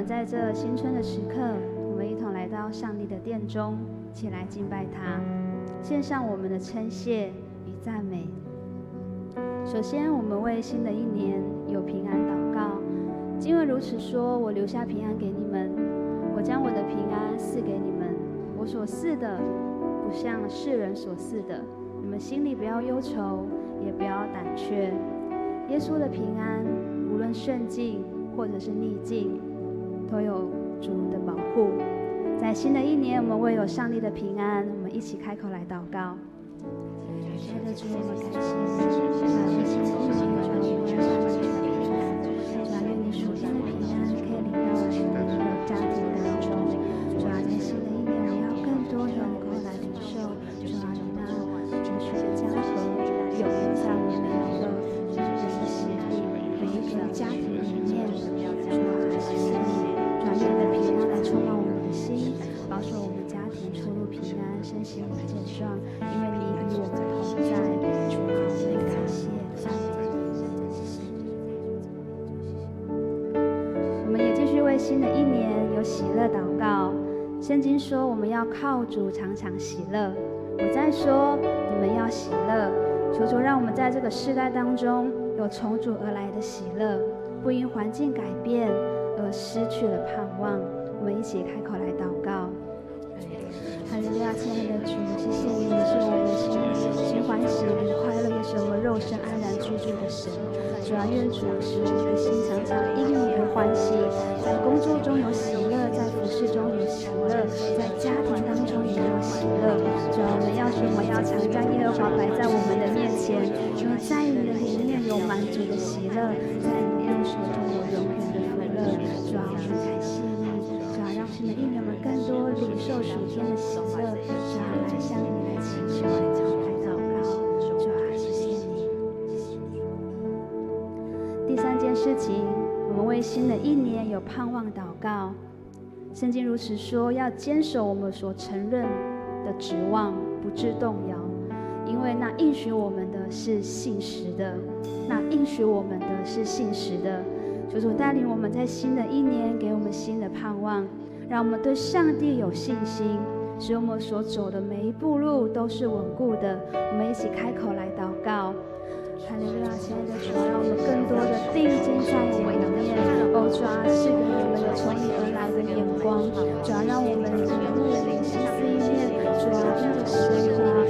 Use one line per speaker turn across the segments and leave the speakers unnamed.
在这新春的时刻，我们一同来到上帝的殿中，起来敬拜他，献上我们的称谢与赞美。首先，我们为新的一年有平安祷告。经文如此说：“我留下平安给你们，我将我的平安赐给你们。我所赐的，不像世人所赐的。你们心里不要忧愁，也不要胆怯。”耶稣的平安，无论顺境或者是逆境，都有主的保护。在新的一年，我们为有上帝的平安，我们一起开口来祷告。亲爱的主，我们感谢你，主啊，愿你属天的平安可以临到我们的家庭当中。主啊，在新的一年，我们要更多的能够来领受，主啊，你那主属的江河涌入在我们每一个家庭里面。主啊，谢谢你，主啊，愿你的平安来充满我们的心，保守我们家庭出入平安，身心灵健壮，因为你与我们同在。主啊，我们感谢赞美。我们也继续为新的一年有喜乐祷告。圣经说我们要靠主常常喜乐。我在说你们要喜乐，求主让我们在这个世代当中有从主而来的喜乐，不因环境改变而失去了盼望。我们一起开口来祷告。哈利路亚，亲爱的主，谢谢你，是我们心欢喜灵快乐，也是我们肉身安然居住的神。主啊，愿主使我们的心常常因你而欢喜，在工作中有喜乐，在服事中有喜乐，在家庭当中也有喜乐。主啊，我们要常将耶和华摆在我们的面前，因为在你的里面有满足的喜乐，在你右手中有永远的福乐。主啊，我们感谢你，主啊，让新的一年我们更多领受属天的喜乐。主啊，来向你来祈求，来祷告。主啊，谢谢你。第三件事情，我们为新的一年有盼望祷告。圣经如此说，要坚守我们所承认的指望，不致动摇，因为那应许我们的是信实的，那应许我们的是信实的。求主带领我们在新的一年，给我们新的盼望，让我们对上帝有信心，使我们所走的每一步路都是稳固的。我们一起开口来祷告。哈利路亚，亲爱的主，让我们更多的定睛在你里面。主啊，赐给我们有从你而来的眼光。主啊，让我们领悟心思意念。主啊，那个神啊，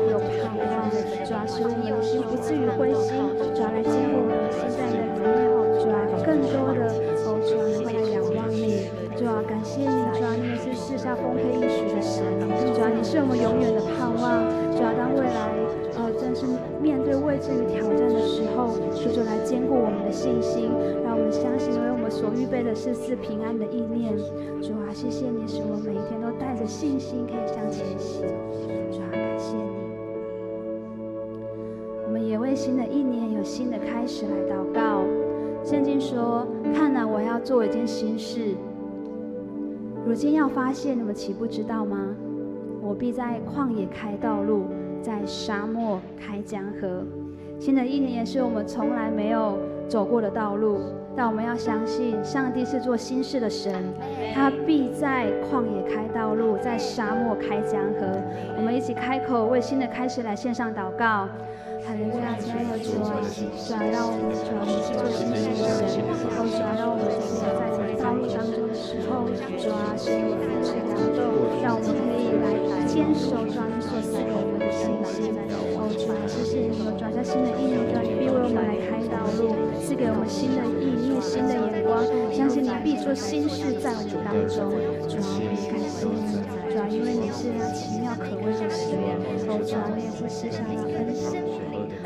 有盼望。主啊，使我们的心不至于灰心。主啊，来坚固我们的心在你的里面。主啊，更多的主啊，能够来仰望你。主啊，感谢你。主啊，你也是赐下丰沛应许的神。主啊，你是我们永远的盼望。主啊，当未来正是面对未知与挑战的时候，求主来坚固我们的信心，让我们相信，因为我们所预备的是赐平安的意念。主啊，谢谢你，使我们每一天都带着信心可以向前行。主啊，感谢你。我们也为新的一年有新的开始来祷告。圣经说：“看哪，我要做一件新事，如今要发现，你们岂不知道吗？我必在旷野开道路，在沙漠开江河。”新的一年是我们从来没有走过的道路，但我们要相信上帝是做新事的神，他必在旷野开道路，在沙漠开江河。我们一起开口为新的开始来线上祷告。哈利路亚，亲爱的主啊，主啊，让我们主啊，你是做新事的神，主啊，让我们在你的道路当中的时候，主啊，使我们开始感动，让我们可以来坚守主啊你所赐给我们的信心。主啊，谢谢你，主啊，在新的一年，主啊，你必为我们来开道路，赐给我们新的意念、新的眼光，相信你必做新事在我们当中。主啊，我们感谢你，主啊，因为你是那奇妙可畏的神。主啊，你也是世上那分享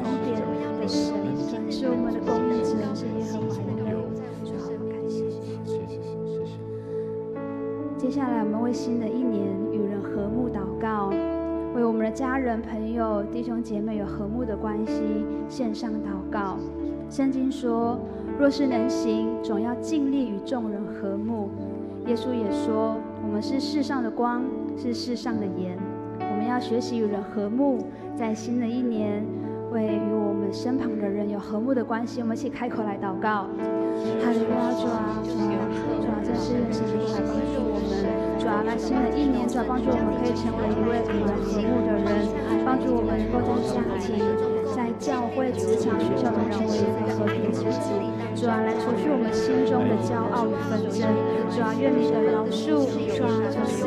恩典的神，是我们的供应者，是耶和华的名。主啊，我们感谢你。接下来，我们为新的一年与人和睦祷告，为我们的家人、朋友、弟兄姐妹有和睦的关系献上祷告。圣经说，若是能行，总要尽力与众人和睦。耶稣也说，我们是世上的光，是世上的盐。我们要学习与人和睦，在新的一年，为与我们身旁的人有和睦的关系，我们一起开口来祷告。哈利路亚，主啊，主啊，这是神来帮助我们，主啊，来新的一年，主啊，帮助我们可以成为一位与人和睦的人，帮助我们能够在家庭、在教会、职场、学校中成为一个和平之子。主啊，来除去我们心中的骄傲与纷争。主啊，愿你的饶恕，主啊，就是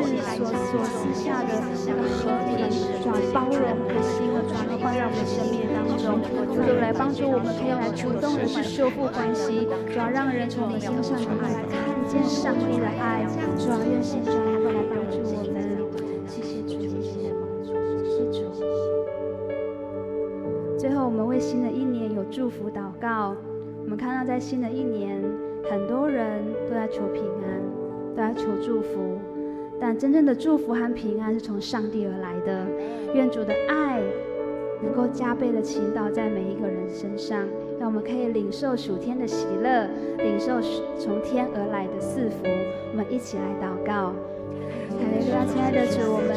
所赐下的那个和平，主啊，包容的心，主啊，都放在我们的生命当中。主啊，来帮助我们可以来主动的去修复关系。主啊，让人从我们身上能够来看见上帝的爱。主啊，愿神主能够来帮助我们。谢谢主，谢谢主。最后，我们为新的一年有祝福祷告。我们看到，在新的一年，很多人都在求平安，都在求祝福，但真正的祝福和平安是从上帝而来的。愿主的爱能够加倍的倾倒在每一个人身上，让我们可以领受属天的喜乐，领受从天而来的赐福。我们一起来祷告。哈利路亚，亲爱的主，我们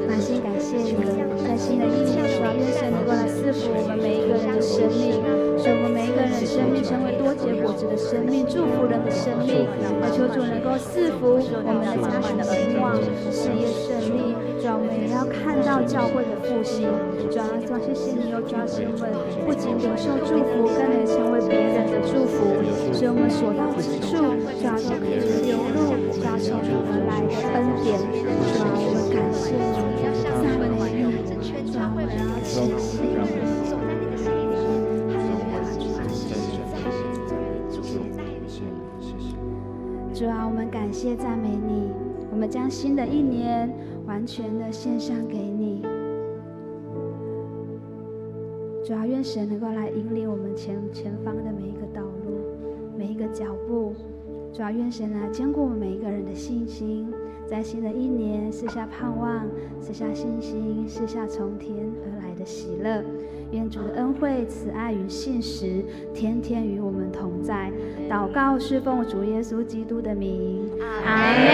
满心感谢你，在新的一年，主啊，愿神能够来赐福我们每一个人的生命，使我们每一个人的生命成为多结果子的生命，祝福人的生命。求主能够赐福我们的家庭兴旺，事业顺利。主啊，我们也要看到教会的复兴。主啊，谢谢你，主啊，使我们不仅领受祝福，更能成为别人的祝福，使我们所到之处，主啊，都可以流露主啊从你而来的恩典。主啊，我们感谢你，赞美你，主啊，我们要谦虚。主啊，我们感谢赞美你，我们将新的一年完全的献上给你。主啊，愿神能够来引领我们前方的每一个道路，每一个脚步。主啊，愿神来坚固我们每一个人的信心，在新的一年赐下盼望，赐下信心，赐下从天而来的喜乐。愿主的恩惠、慈爱与信实天天与我们同在。祷告是奉主耶稣基督的名，阿们，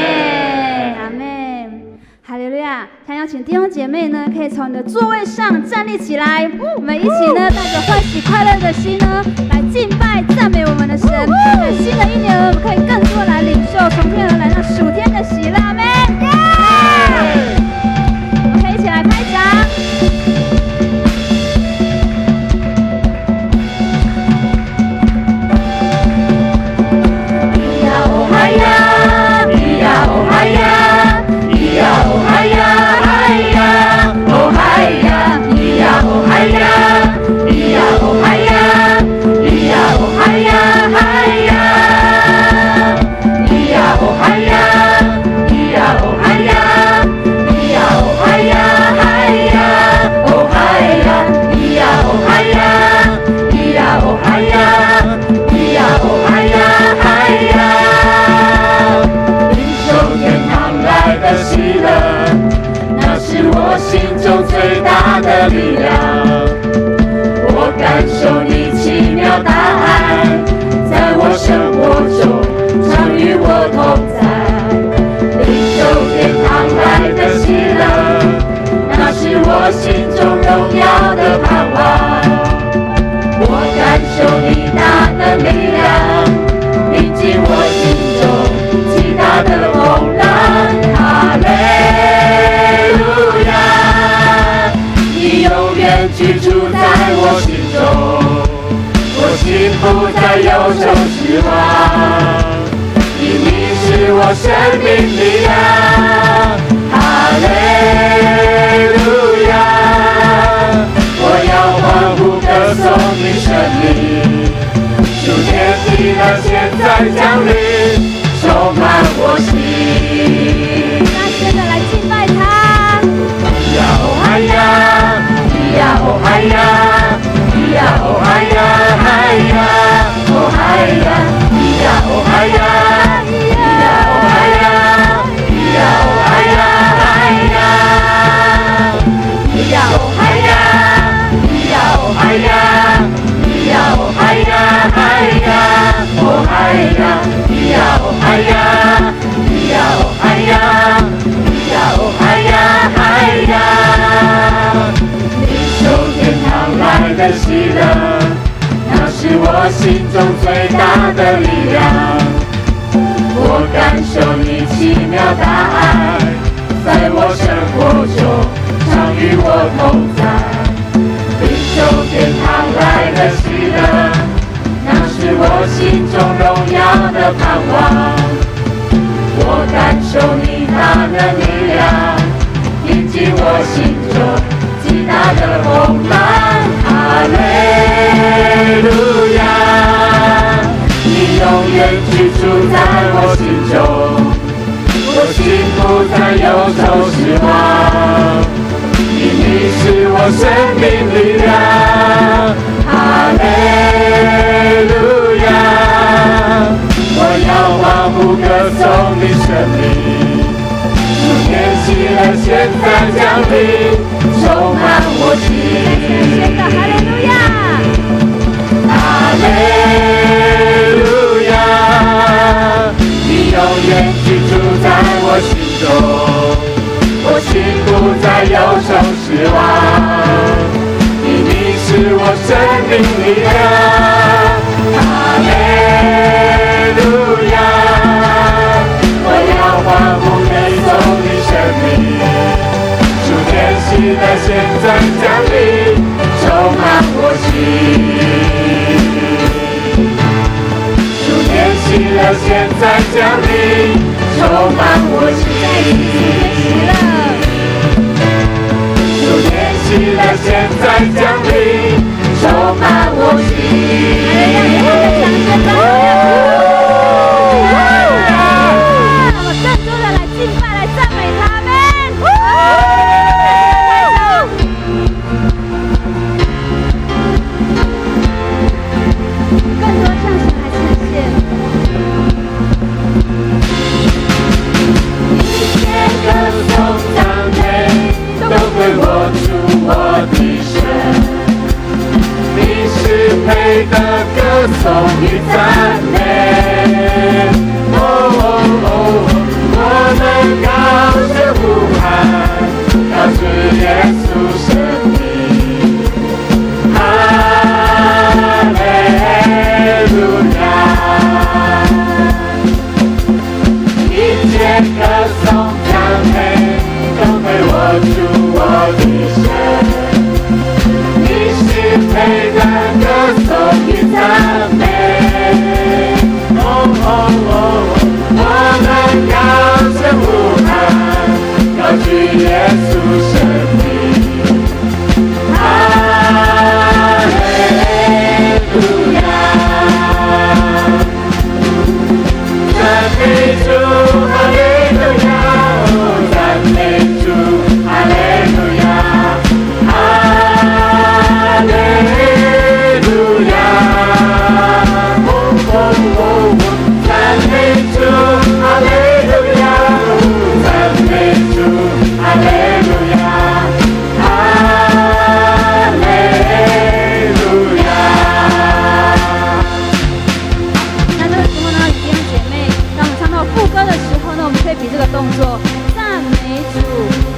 阿们。哈利路亚！想邀请弟兄姐妹呢，可以从你的座位上站立起来，我们一起呢，带着欢喜快乐的心呢，来敬拜赞美我们的神。在新的一年，我们可以更多来领受从天而来那属天的喜乐，阿们。我们可以一起来拍掌。
心中最大的力量，我感受你奇妙大爱，在我生活中常与我同在，领受天堂来的喜乐，那是我心中荣耀的盼望。我感受你大能力量，临近我心中极大的风浪，哈利路亚。永远居住在我心中，我心不再忧愁失望，因你是我生命力量，哈利路亚！我要欢呼歌颂你生命，主天地的现在降临，充满我心。
大声的来敬拜他。
嗨呀！呀哦嗨呀，呀哦嗨呀，嗨呀，哦嗨呀，呀哦嗨呀，呀哦嗨呀，呀哦嗨呀，嗨呀，呀哦嗨呀，呀哦嗨呀，呀哦嗨呀，嗨呀，哦嗨呀。的喜乐，那是我心中最大的力量。我感受你奇妙大爱，在我生活中常与我同在。领受天堂来的喜乐，那是我心中荣耀的盼望。我感受你大的力量，引进我心中极大的风浪。哈利路亚，你永远居住在我心中，我心不再忧愁失望。你是我生命力量，哈利路亚！我要欢呼歌颂你生命，主天喜乐现在降临，充满我心。哈利路亚，哈利路亚！你永远居住在我心中。我心不再忧愁失望，你是我生命力量，哈利路亚！我要欢呼歌颂你生命，主天喜乐现在降临，充满我心。主天喜乐现在降临，充满我心。喜乐现在降临，充满我心。我们更多的来敬拜，来赞美他们。更多向神来呈现。一切歌颂赞美都归我主。我的神，你是配的歌颂与赞美。我们高声呼喊，高举耶稣生命。哈利路亚！一切歌颂赞美都归我主我的神。配的歌颂与赞美，我们高声呼喊，高举耶稣生命。哈利路亚，赞美主，哈利路亚，赞美主，哈利路亚。比这个动作，赞美主，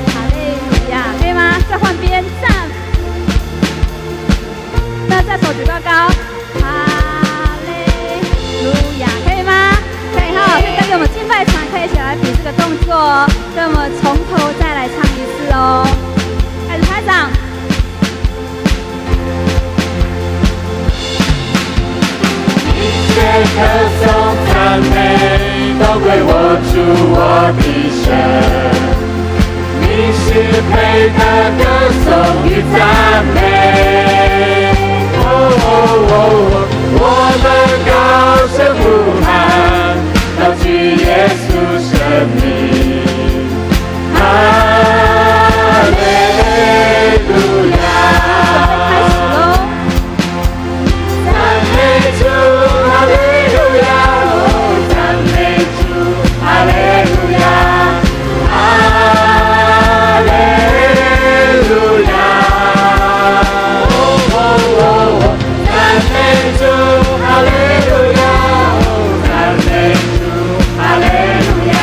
哈利路亚，可以吗？再换边，赞。那再手举高高，哈利路亚，可以吗？可以哈。现在给我们敬拜团可以一起来比这个动作哦。所以我们从头再来唱一次哦。开始拍掌。一切歌颂赞美。都归我主我的神，你是配的歌颂与赞美。我们高声呼喊，高举耶稣生命。哈利路亚！开始喽！赞美主，哈利路亚！哈利路亚，哈利路亚，赞美主，哈利路亚，赞美主，哈利路亚，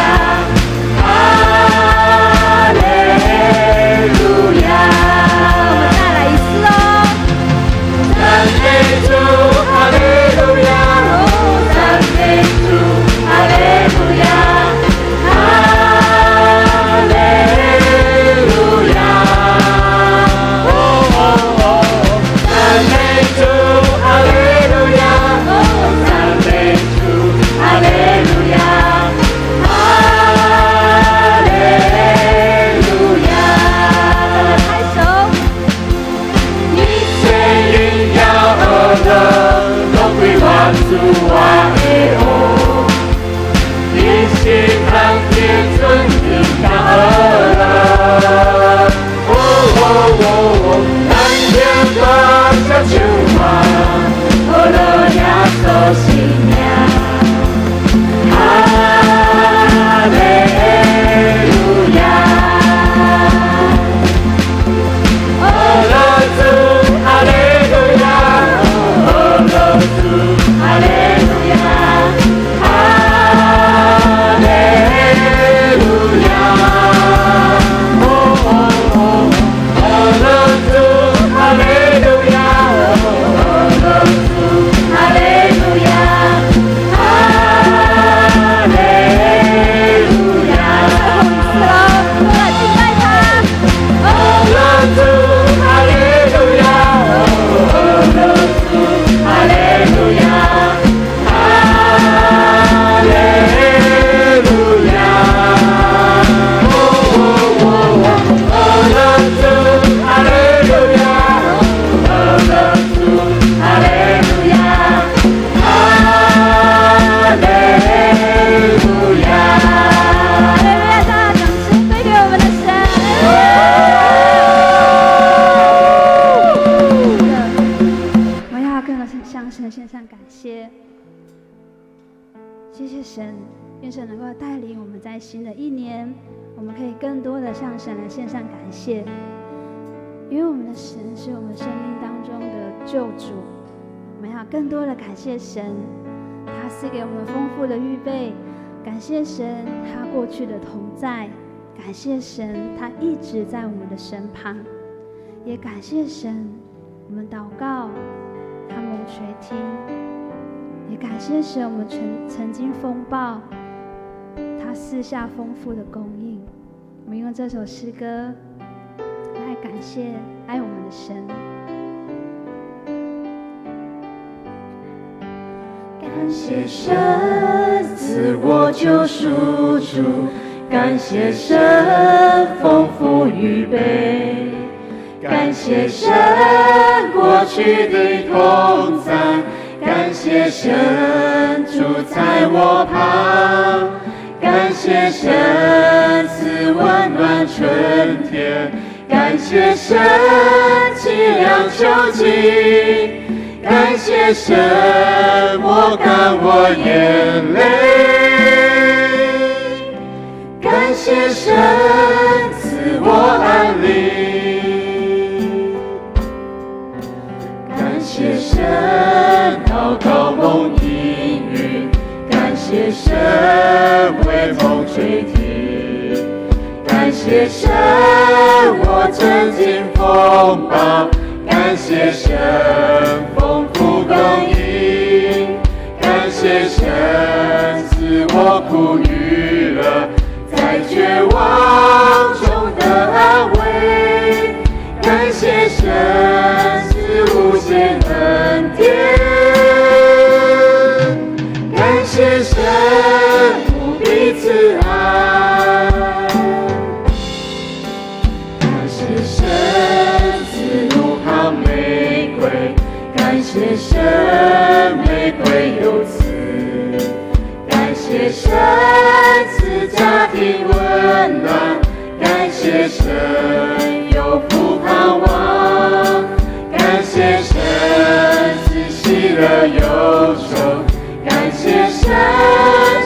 神能够带领我们在新的一年，我们可以更多的向神来献上感谢，因为我们的神是我们生命当中的救主。我们要更多的感谢神，他赐给我们丰富的预备，感谢神他过去的同在，感谢神他一直在我们的身旁，也感谢神我们祷告他蒙垂听，也感谢神我们曾经风暴他赐下丰富的供应。我们用这首诗歌来感谢爱我们的神。
感谢神赐我救赎主，感谢神丰富预备，感谢神过去的同在，感谢神住在我旁，感谢神赐温暖春天，感谢神凄凉秋季，感谢神抹干我眼泪，感谢神赐我安宁，感谢神祷告蒙应允，感谢神为梦垂听，感谢神我曾经风暴，感谢神丰富供应，感谢神赐我苦与乐，在绝望中的安慰，感谢神赐无限恩典，感谢神无比慈爱，感谢神赐路旁玫瑰，感谢神玫瑰有刺，感谢神赐家庭温暖，感谢神有福盼望，感谢神赐喜乐忧愁，感谢神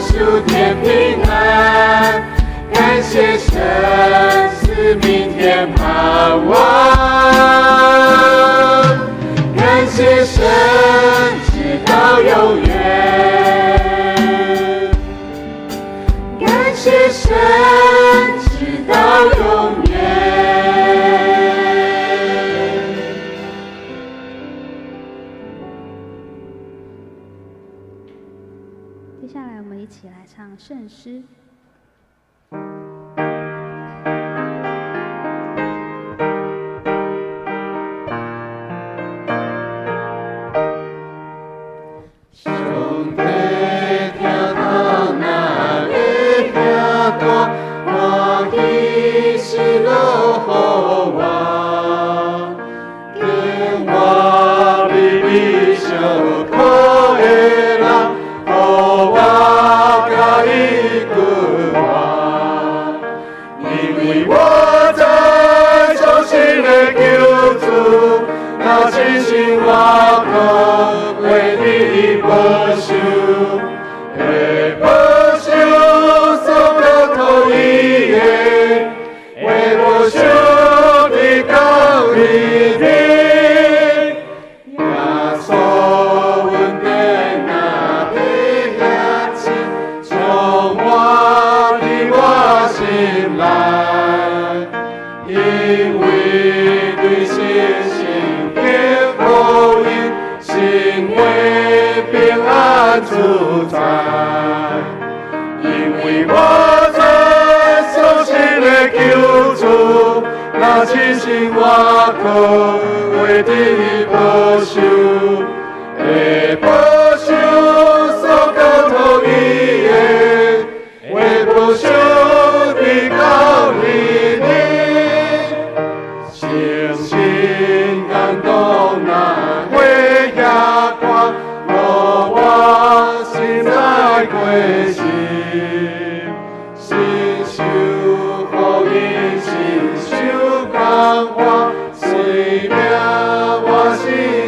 属天平安，感谢神赐明天盼望，感谢神直到永远，感谢神直到永远。
接下来我们一起来唱圣诗。
我生命我是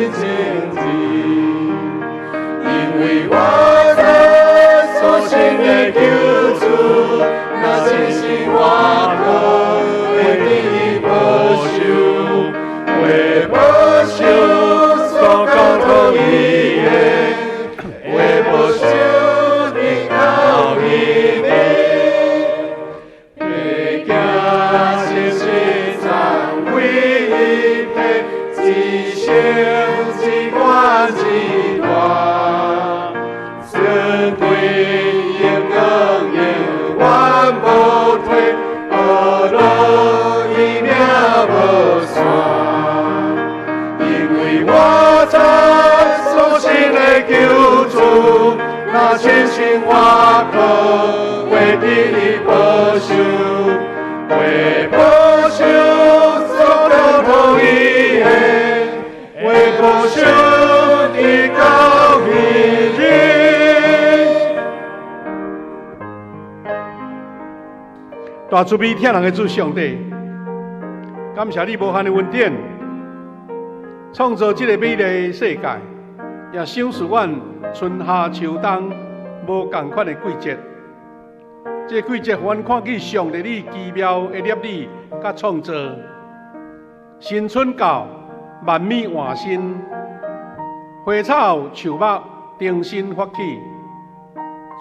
千辛万苦，为替你保守，为保守所有同意的，为保守你到明日。大慈悲疼人的主上帝，感谢你无限的恩典，创造这个美丽的世界，也赏赐阮春夏秋冬无同款的季节。这季节，阮看见上帝你奇妙的业力甲创造。新春到，万米换新，花草树木重新发起。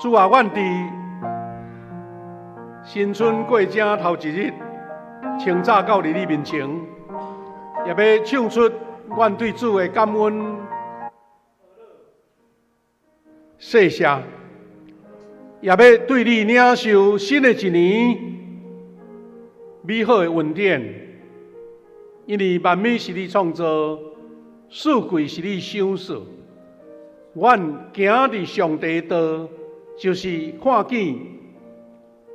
主啊，阮伫新春过正头一日，清早到你面前，也要唱出阮对主的感恩。谢谢，也要对你领受新的一年美好的恩典，因为万物是你创造，四季是你赏赐。阮行伫上帝的道，就是看见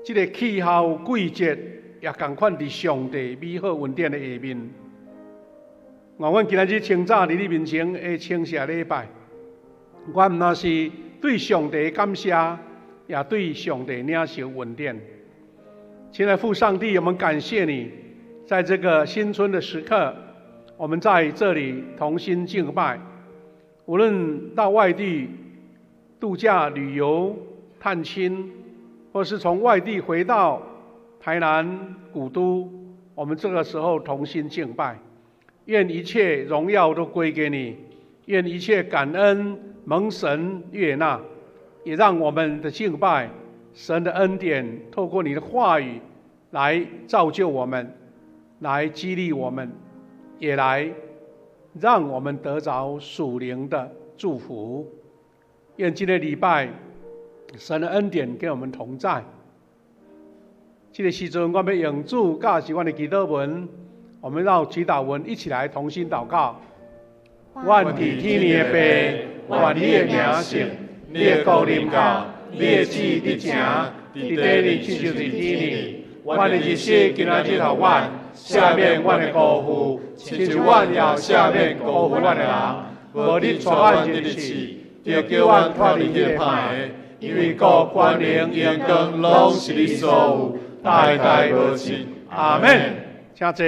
这个气候季节，也同款伫上帝美好恩典的下面。阮今日清早伫你面前的清谢礼拜，阮毋但是对上帝感谢，也对上帝领受恩典。亲爱的父上帝，我们感谢你，在这个新春的时刻，我们在这里同心敬拜。无论到外地度假、旅游、探亲，或是从外地回到台南古都，我们这个时候同心敬拜。愿一切荣耀都归给你，愿一切感恩蒙神悦纳，也让我们的敬拜，神的恩典透过你的话语来造就我们，来激励我们，也来让我们得着属灵的祝福。愿今天礼拜神的恩典跟我们同在。这个时阵，我们要用主教是我的祈祷文，我们让祈祷文一起来同心祷告。阮伫天的父，愿你的名圣，你的国临到，你的旨意伫成，伫地里亲像伫天里。阮的日子今仔日互阮，赦免阮的辜负，亲像阮也赦免辜负阮的人。无你带阮入去，就叫阮脱离迄个歹的，因为国、权能、荣光，拢是你所有，代代无尽。阿门。请坐。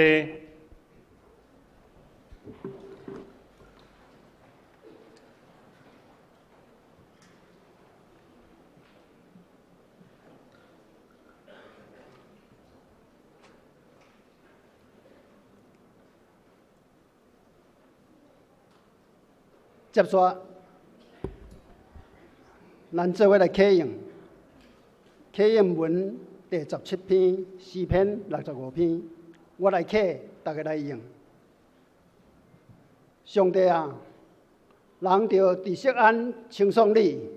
接续，咱做伙来启用启用文第17篇诗篇65篇，我来启，大家来用。上帝啊，人着伫锡安称颂你，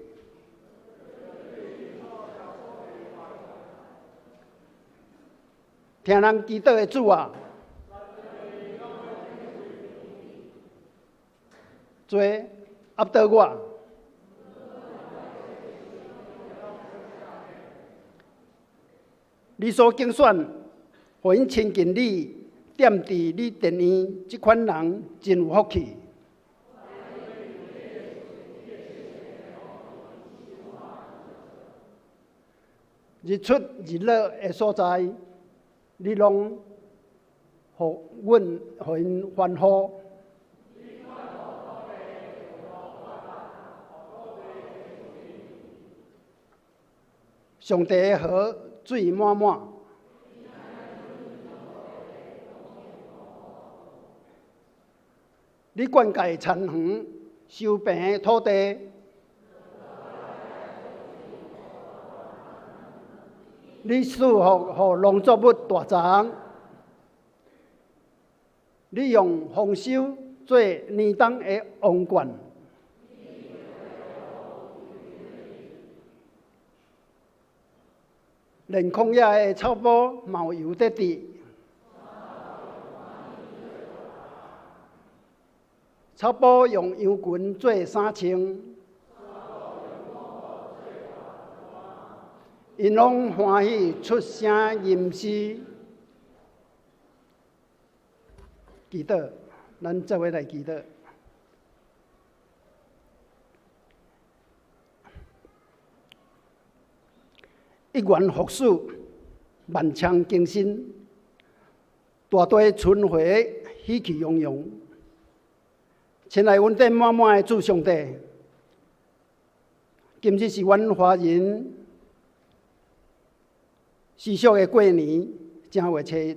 听人祈祷的主啊，做压倒我，你所竞选，互因亲近你，踮伫你殿院，这款人真有福气。日出日落的所在，你拢互因欢呼。上帝的河水满满，你灌溉田园，修平的土地，你赐福互农作物大长，你用丰收做年冬的王冠。连旷野的草坡嘛有油得滴，草坡用羊群做衫穿，因拢欢喜出声吟诗。祈祷，咱做伙来祈祷。一元复始，万象更新，大地春花喜气洋洋。亲爱恩典满满的主上帝，今日是阮华人习俗的过年正月初一，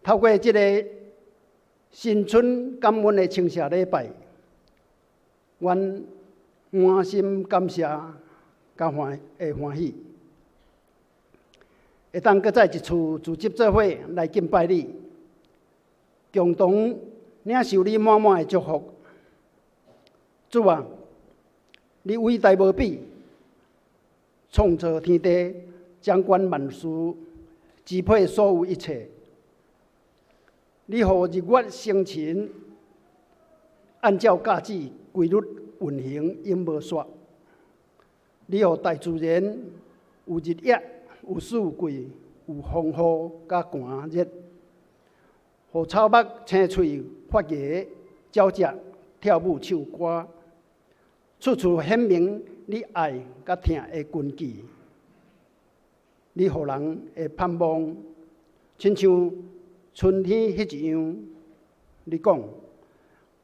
透过这个新春感恩的庆谢礼拜，阮满心感谢甲欢喜，会当搁再一次组织做伙来敬拜你，共同领受你满满的祝福。主啊，你伟大无比，创造天地，掌管万事，支配所有一切。你予日月星辰按照价值规律运行，永无煞。你予大自然有日夜，有四季，有风雨甲寒热，予草木青翠发芽、鸟只跳舞唱歌，处处显明你爱甲疼的根基。你予人会盼望，亲像春天迄一样。你讲，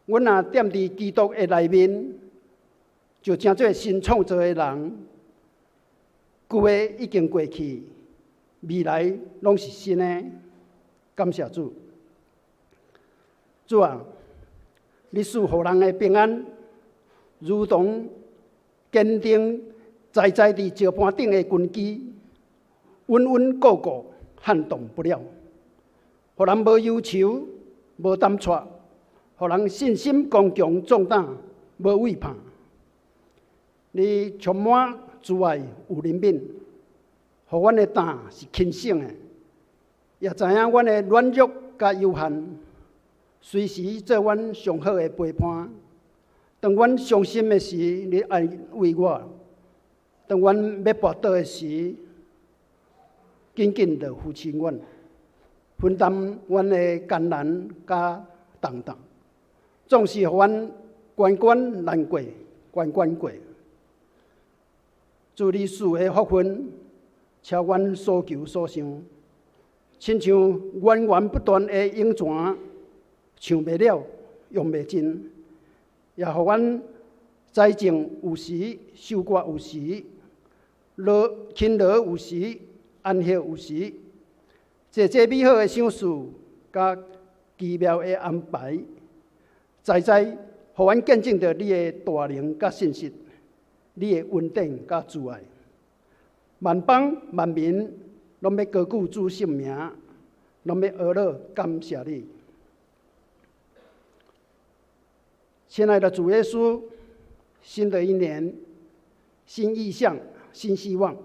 阮若踮伫基督的内面，就正做新创造的人。旧的已经过去，未来拢是新的。感谢主，主啊，你赐予人的平安，如同坚定栽在伫石盘顶的根基，稳稳固固，撼动不了。予人无忧愁，无胆怯，予人信心刚强壮胆，无畏怕。你充满慈爱有怜悯，予阮的胆是轻省的，也知影阮的软弱甲有限，随时做阮上好的陪伴。当阮伤心的时，你安慰我；当阮要跋倒的时，紧紧地扶持阮，分担阮的艰难甲重担，总是予阮关关难过，关关过。主你赐的福分，超阮所求所想，亲像源源不断的涌泉，唱袂了，用袂尽，也予阮栽种有时，收割有时，勤劳有时，安息有时，这美好的赏赐甲奇妙的安排，在予阮见证着你的大能甲信实。你的恩典甲慈爱，万邦万民拢要高举主圣名，拢要阿乐感谢你。亲爱的主耶稣，新的一年，新意象，新希望，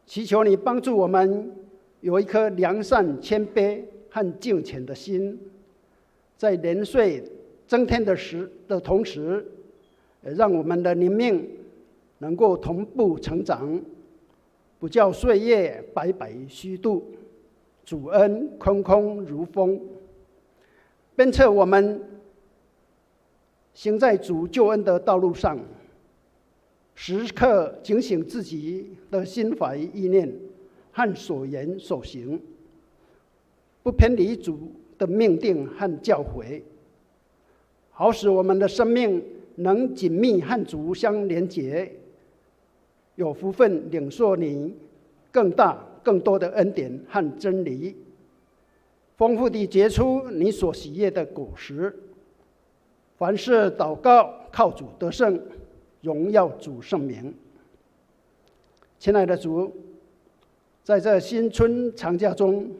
祈求你帮助我们有一颗良善、谦卑和敬虔的心，在年岁增添的同时，让我们的灵命能够同步成长，不叫岁月白白虚度，主恩空空如风，鞭策我们行在主救恩的道路上，时刻警醒自己的心怀意念和所言所行，不偏离主的命定和教诲，好使我们的生命能紧密和主相连结，有福分领受你更大更多的恩典和真理，丰富地结出你所喜悦的果实。凡事祷告靠主得胜，荣耀主圣名。亲爱的主，在这新春长假中，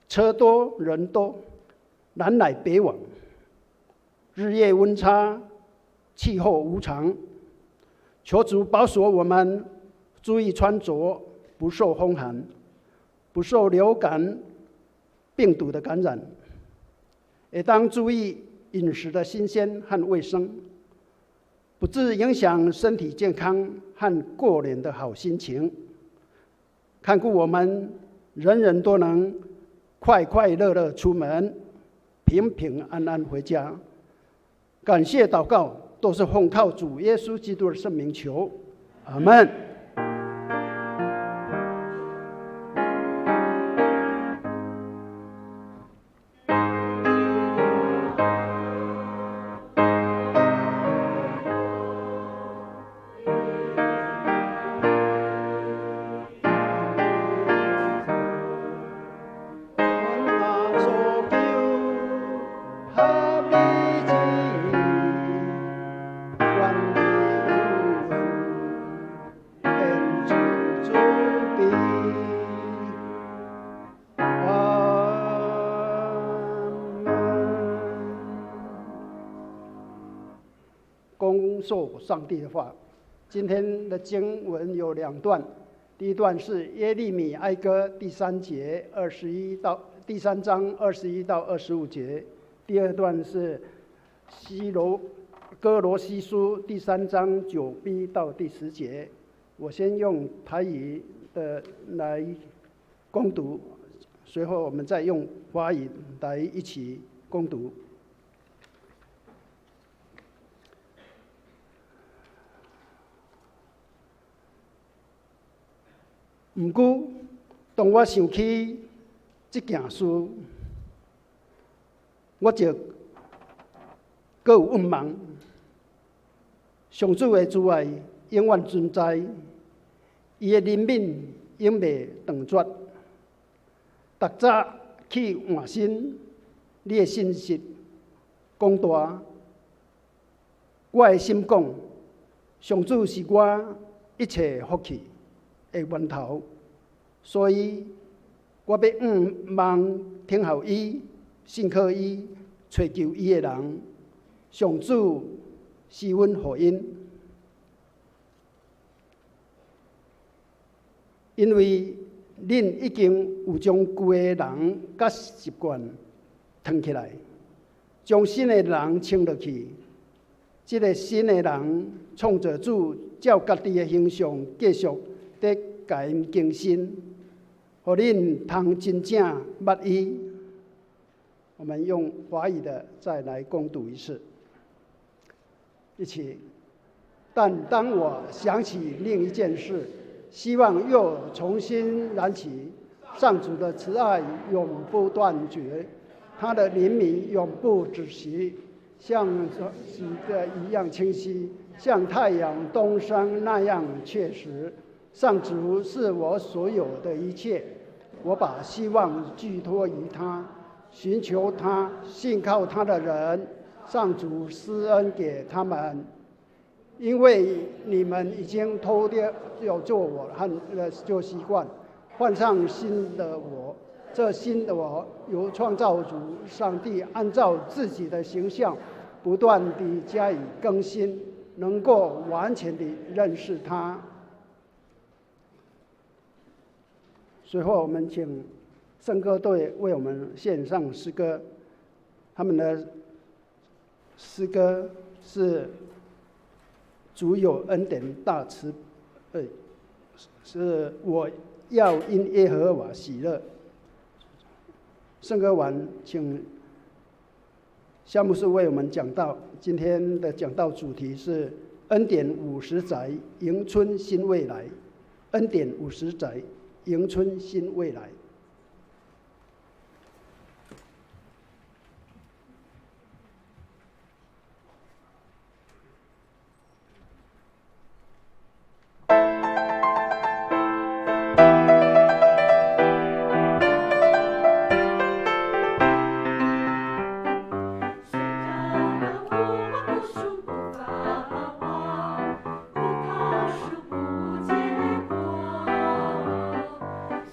车多人多，南来北往，日夜温差，气候无常，求主保守我们注意穿着，不受风寒，不受流感病毒的感染，也当注意饮食的新鲜和卫生，不致影响身体健康和过年的好心情。看顾我们人人都能快快乐乐出门，平平安安回家。感谢祷告都是奉靠主耶稣基督的圣名求，阿们。恭受上帝的话。今天的经文有2段，第一段是耶利米哀歌第3章21到25节，第二段是歌罗西书第3章9b到第10节。我先用台语的来攻读，随后我们再用华语来一起攻读。不过，当我想起这件事，我就阁有愿望。上主的慈爱永远存在，伊的怜悯永袂断绝。逐早去换新，你的信息广大，我的心讲，上主是我一切福气的源头，所以我要望听候伊、信靠伊、找求伊的人，上主施阮福音。因为恁已经有将旧的人甲习惯脱起来，将新的人穿落去。这个新的人，创造主照家己的形象，继续在甲因更新，互恁通真正捌伊。我们用华语的再来攻读一次，一起。但当我想起另一件事，希望又重新燃起，上主的慈爱永不断绝，他的怜悯永不止息，像洗的一样清晰，像太阳东升那样确实。上主是我所有的一切，我把希望寄托于他，寻求他，信靠他的人，上主施恩给他们。因为你们已经脱掉做我和旧习惯，换上新的我。这新的我由创造主上帝按照自己的形象，不断地加以更新，能够完全地认识他。随后，我们请圣歌队为我们献上诗歌，他们的诗歌是主有恩典大慈悲，是我要因耶和华喜乐。圣歌完，请夏牧师为我们讲道。今天的讲道主题是恩典50载，迎春新未来。恩典50载，迎春新未来。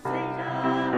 虽然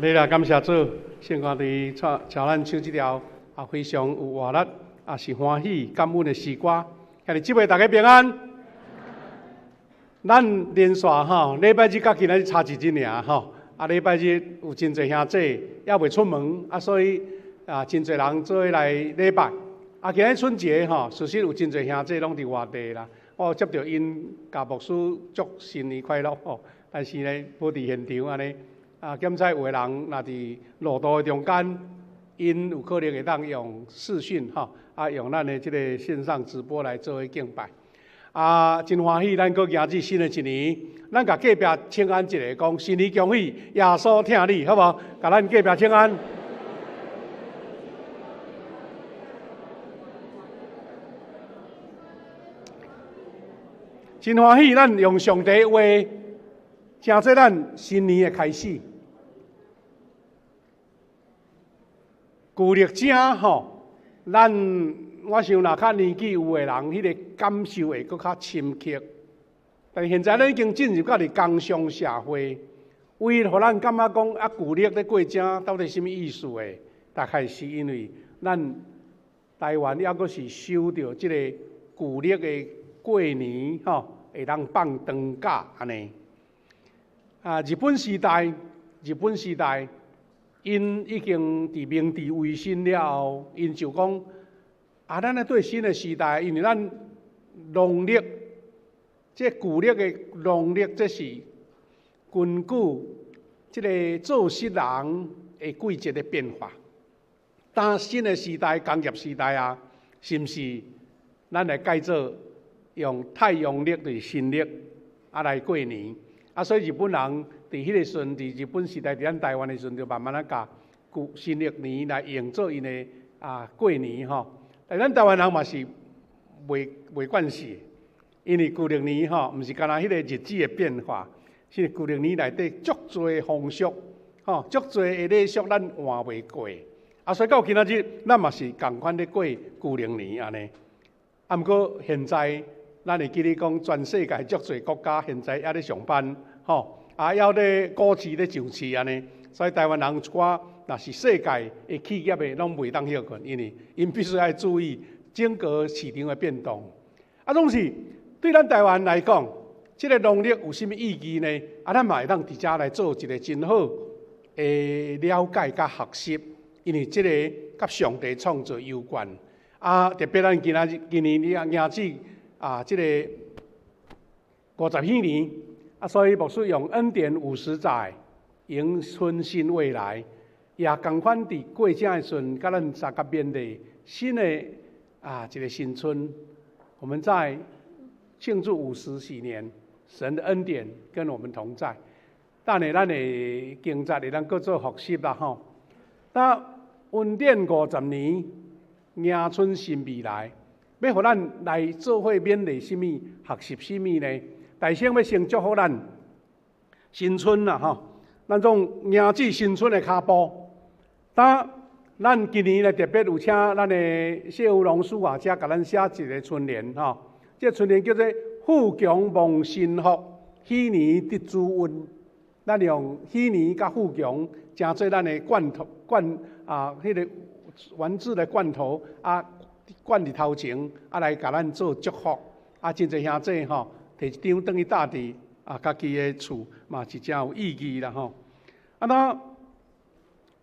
你啦，感谢主，先看伫教咱唱这条非常有活力，是欢喜感恩的诗歌。今日姊妹大家平安。咱连续礼拜日甲今日差一日尔礼拜日有真侪兄弟还未出门所以真侪人做伙来礼拜。今日春节事实有真侪兄弟拢伫外地啦。我接到因甲牧师祝新年快乐但是呢，无伫现场安尼。检查有的人若伫路途的中间，因有可能会当用视讯用咱的这个线上直播来做敬拜。真欢喜，咱搁迎接新的一年，咱甲隔壁请安一下，讲新年恭喜，耶稣听你，好无？甲咱隔壁请安。真欢喜，咱用上帝话，正做咱新年的开始。旧历正我想若较年纪有的人，迄个感受会搁较深刻。但现在咱已经进入到工商社会，为互咱感觉讲旧历咧过正到底什么意思的？大概是因为咱台湾抑阁是收到即个旧历的过年会当放长假安尼。日本时代。因已经伫明治维新了后，因就讲咱咧对新的时代，因为咱农历，即旧历的农历，这是根据即个做事人的季节的变化。当新的时代，工业时代是毋是咱来改做用太阳历就是新历来过年？所以日本人。伫迄个时阵，伫日本时代，伫咱台湾的时阵，就慢慢甲新历年来用做因的过年但咱台湾人嘛是袂惯势，因为旧历年毋是干那迄个日子的变化，是旧历年内底足侪风俗足侪的礼俗，咱换袂过。所以到今仔日，咱嘛是共款咧过旧历年安尼。毋过现在，咱会记咧讲，全世界足侪国家现在还咧上班还咧股市咧上市安尼，所以台湾人一寡若是世界的企业的，拢袂当休困，因为因必须要注意整个市场的变动。总是对咱台湾来讲，这个农历有甚么意义呢？咱嘛会当伫遮来做一个真好的了解甲学习，因为这个甲上帝创造有关。特别咱今年迎接这个50禧年。所以牧师用恩典50载，迎春新未来，也同款伫过正的时阵，甲咱大家面对新的一个新春，我们在庆祝54年，神的恩典跟我们同在。等下咱的经节会咱搁做复习啦那恩典50年，迎春新未来，要互咱来做伙勉励什么，学习什么呢？大先要先祝福咱新春咱种迎接新春的脚步。咱今年呢特别有请咱的谢福龙师遮甲咱写一个春联这个春联叫做“富强旺新福，喜年得主恩”。咱用喜年甲富强，诚做咱的罐头迄个丸子的罐头罐伫头前来甲咱做祝福真侪兄弟摕一张转去搭伫家己的厝嘛是真有意义啦那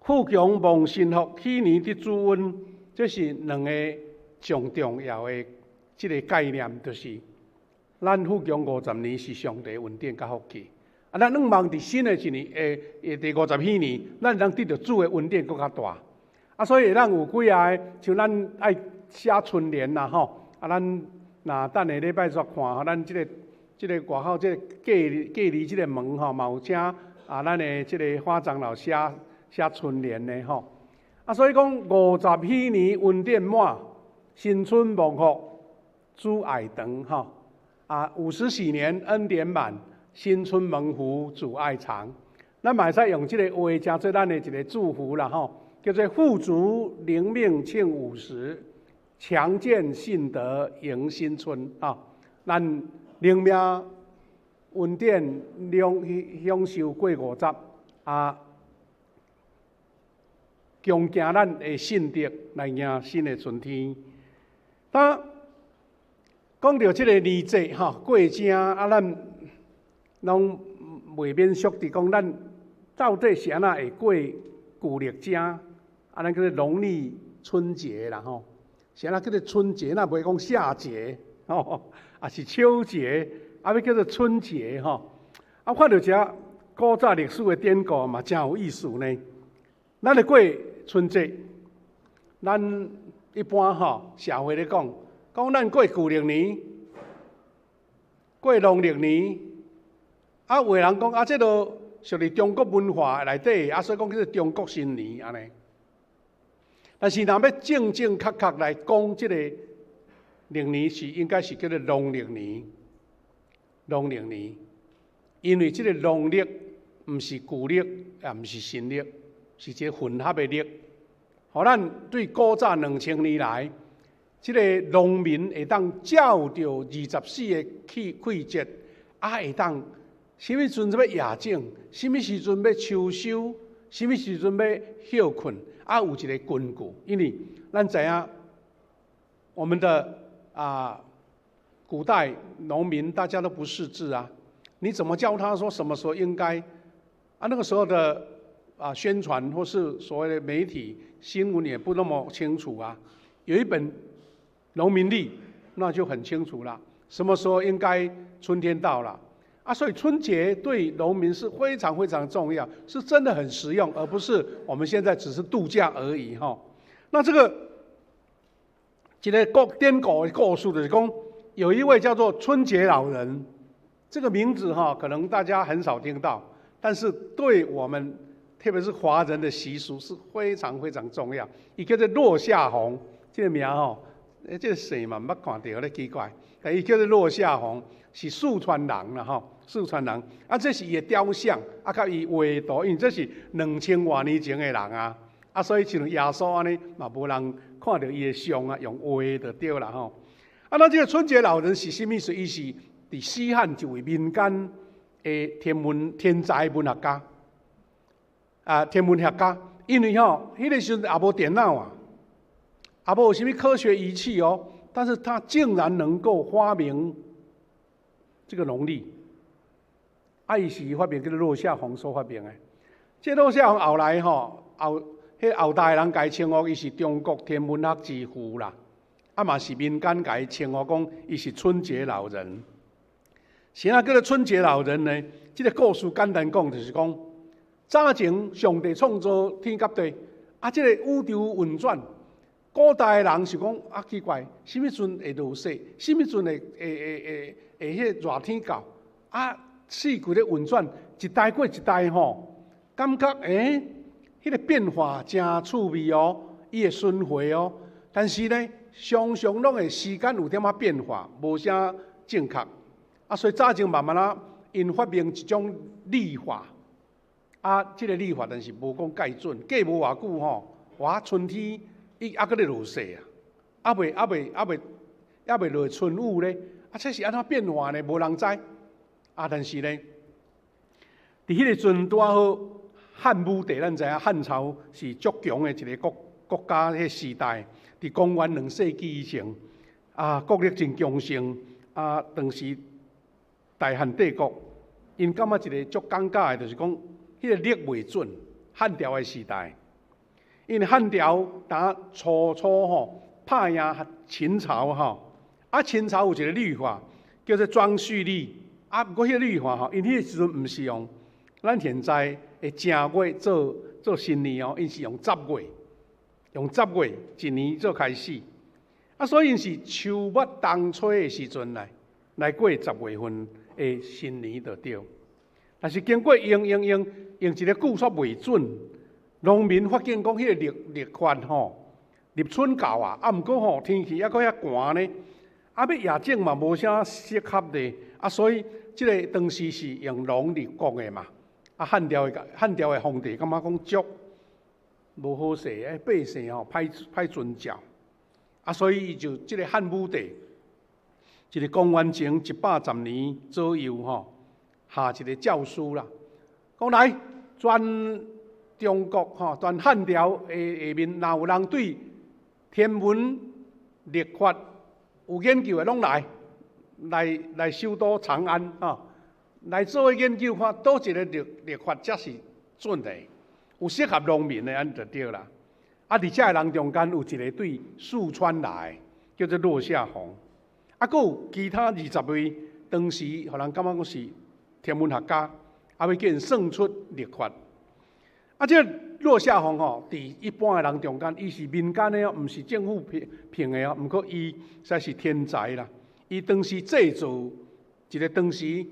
富强旺新福，喜年得主恩，这是两个上重要的这个概念，就是咱富强50年是上帝恩典甲福气咱仰望伫新的一年，第50禧年，咱能得到主的恩典更较大。所以咱有几下像咱爱写春联啦吼，咱若等下礼拜再看，咱这个外口这个隔离这个门吼，嘛有请咱的这个花长老写春联的吼。所以讲50禧年恩典满，新春蒙福主爱长吼。50禧年恩典满，新春蒙福主爱长。咱嘛会使用这个话，加做咱的一个祝福啦吼，叫做富足灵命庆50，强健信德迎新春啊！咱灵命恩典享受过50强行咱的信德来迎新的春天。讲到这个年节过正咱拢袂免俗地讲，咱到底是安那会过旧历正咱叫做农历春节啦吼，是安那叫做春节，那袂讲夏节也是秋节，要叫做春节吼。看到这古早历史的典故嘛，真有意思呢。咱咧过春节，咱一般社会咧讲咱过旧历年，过农历年，有的人讲这都属于中国文化内底，所以讲叫做中国新年安尼。但是若要正正确确来讲，这个历年是应该是叫做农历年，农历年，因为这个农历唔是旧历，也唔是新历，是一个混合的历。互咱对古早2000年来，这个农民会当照着24个季节，会当什么时阵要夜景，什么时阵要秋收，什么时阵要休困，有一个根据。因为咱知影，我们的古代农民大家都不识字啊，你怎么教他说什么时候应该？那个时候的宣传或是所谓的媒体新闻也不那么清楚啊。有一本农民历，那就很清楚了，什么时候应该春天到了所以春节对农民是非常非常重要，是真的很实用，而不是我们现在只是度假而已那这个一个典故的故事就是讲，有一位叫做春节老人，这个名字可能大家很少听到，但是对我们特别是华人的习俗是非常非常重要。他叫做落下红，这个名这个姓嘛，捌看到咧奇怪，但伊叫做落下红，是四川人啦四川人这是伊的雕像甲伊画图，因为这是2000多年前的人所以像耶稣安尼嘛，无人看到伊的像用画就对啦那这个春节老人是什么意思？伊是伫西汉一位民间的天才文学家天文学家，因为迄个时阵也无电脑也无什么科学仪器但是他竟然能够发明这个农历，伊是发明叫做落下红所发明的。这落下红后来后代人甲伊称呼伊是中国天文学之父啦，嘛是民间甲伊称呼讲伊是春节老人。啥叫做春节老人呢？这个故事简单讲就是讲，早前上帝创造天甲地，这个宇宙运转。古代的人是讲奇怪，什么时阵会落雪？什么时阵会热天到？四季咧运转，一代过一代感觉迄个变化真趣味伊会循环但是呢，常常拢会时间有点变化，无啥正确所以早前慢慢因发明一种历法这个历法但是无讲介准，过无偌久春天。伊还搁咧落雪未落春雨咧，这是安怎变化呢？无人知但是呢，伫迄个阵拄好汉武帝，咱知影汉朝是足强的一个国家，迄个时代，伫公元2世纪以前国力真强盛当时大汉帝国，因感觉一个足尴尬的，就是讲迄个历未准，汉朝的时代。因为汉朝打初打赢秦朝秦朝有一个律法叫做庄绪历不过迄个历法吼，因迄个时阵毋是用咱现在的正月做新年哦，因是用10月，用10月一年做开始。所以因是秋末冬初的时阵来过10月份的新年就对。但是经过用一个句说未准，农民发现讲迄个历法吼立春到啊，毋过吼天气还阁遐寒呢，要夜景嘛无啥适合的，所以即个当时是用农历讲的嘛，汉朝的皇帝感觉讲足无好势，百姓吼歹遵照，所以伊就即个汉武帝，一个公元前110年左右吼，下一个诏书啦，讲来全中国吼，全汉朝下面，若有人对天文历法有研究的，拢来首都长安来做研究，看倒一个历法才是准的，有适合农民的，安就对啦。而且人中间有一个对四川来，叫做落下闳，阁有其他20位，当时互人感觉讲是天文学家，要叫因算出历法。这落下闳伫一般的人中间，伊是民间的毋是政府评的毋过伊实在是天才啦。伊当时制造一个当时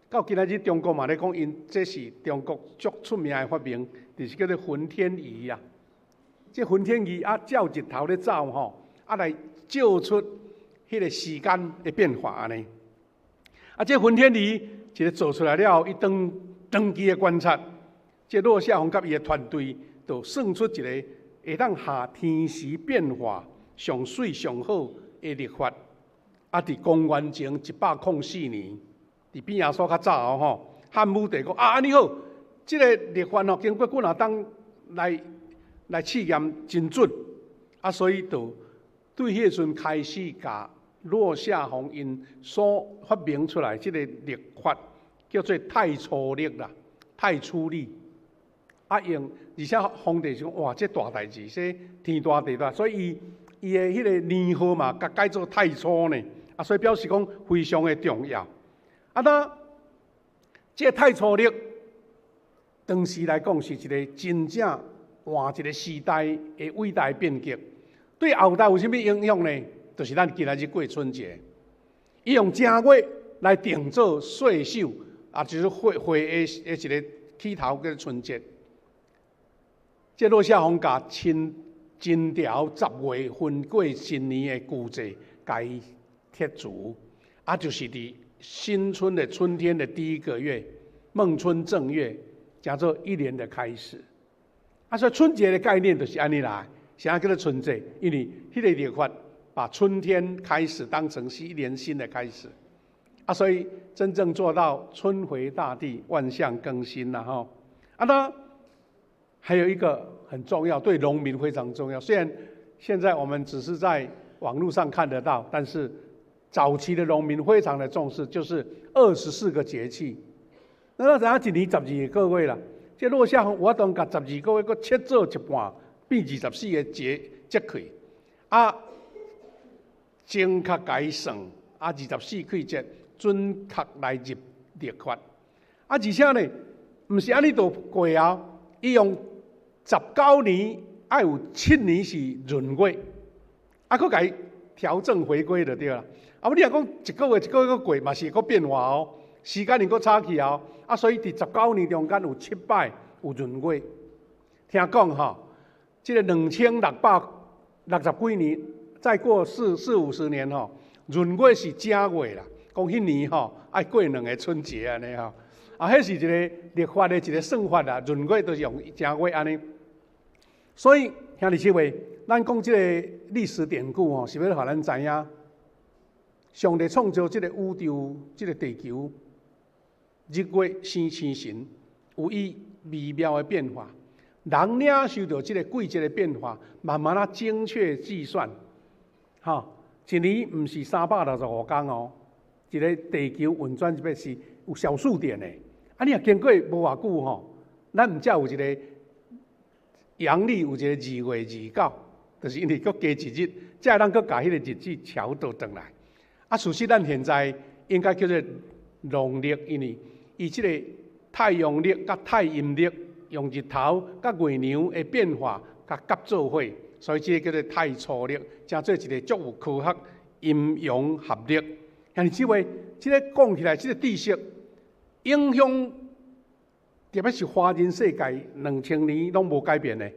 到今仔日中国嘛咧讲，因这是中国足出名的发明，就是叫做浑天仪啊。这浑天仪照日头咧走来照出迄个时间的变化安尼。这浑天仪一个做出来了后，伊长期的观察。这落下闳甲伊的团队，就算出一个会当下天时变化上水上好的历法。伫公元前104年，伫边仔所较早汉武帝讲安尼好，这个历法经过几若当来试验真准，所以就对迄阵开始甲落下闳因所发明出来这个历法，叫做太初历啦，太初历。用，而且皇帝想，哇，这大代志，这天大地大，所以伊的迄个年号嘛，甲改做太初呢，所以表示讲非常的重要。那这太初历，当时来讲是一个真正换一个时代的伟大变革。对后代有啥物影响呢？就是咱今仔日过春节，伊用正月来定做岁首，就是岁的一个起头叫春节。这落下闳甲金条10月份过新年的旧制，甲伊贴足，就是伫新春的春天的第一个月，孟春正月，叫做一年的开始。所以春节的概念就是安尼来，啥叫做春节？因为迄个历法把春天开始当成是一年新的开始，所以真正做到春回大地，万象更新了哈。那还有一个很重要，对农民非常重要。虽然现在我们只是在网络上看得到，但是早期的农民非常的重视，就是24个节气。那怎样一年12个月啦？这落下闳有法当甲12个月佫切做一半，变24个节气。正确改算，24开节，准确来入历法。而且呢，毋是安尼就过啊，伊用19年要有7年是闰月，佫甲伊调整回归就对啦。你若讲一个月佫过，嘛是佫变化时间佫差去所以伫19年中间有7摆有闰月。听讲这个2660几年，再过40-50年闰月是正月啦。讲迄年爱过2个春节安尼迄是一个历法的一个算法啦。闰月都是用正月安尼。所以兄弟姊妹，咱讲这个历史典故是要互咱知影，上帝创造这个宇宙、这个地球，日月星星辰有伊微妙的变化。人领受到这个季节的变化，慢慢精确计算，一年毋是365天一个地球运转这边是有小数点的。你若经过无偌久咱毋才有一个阳历，有一个2月29，就是因为佫加一日，才会咱佫甲迄个日子调倒转来。事实咱现在应该叫做农历，因为伊即个太阳历甲太阴历用日头甲月亮的变化甲夹做伙，所以即个叫做太初历，正做一个足有科学阴阳合历。但是即位，即个讲起来，即个知识影响，特别是华人世界2000年拢无改变的。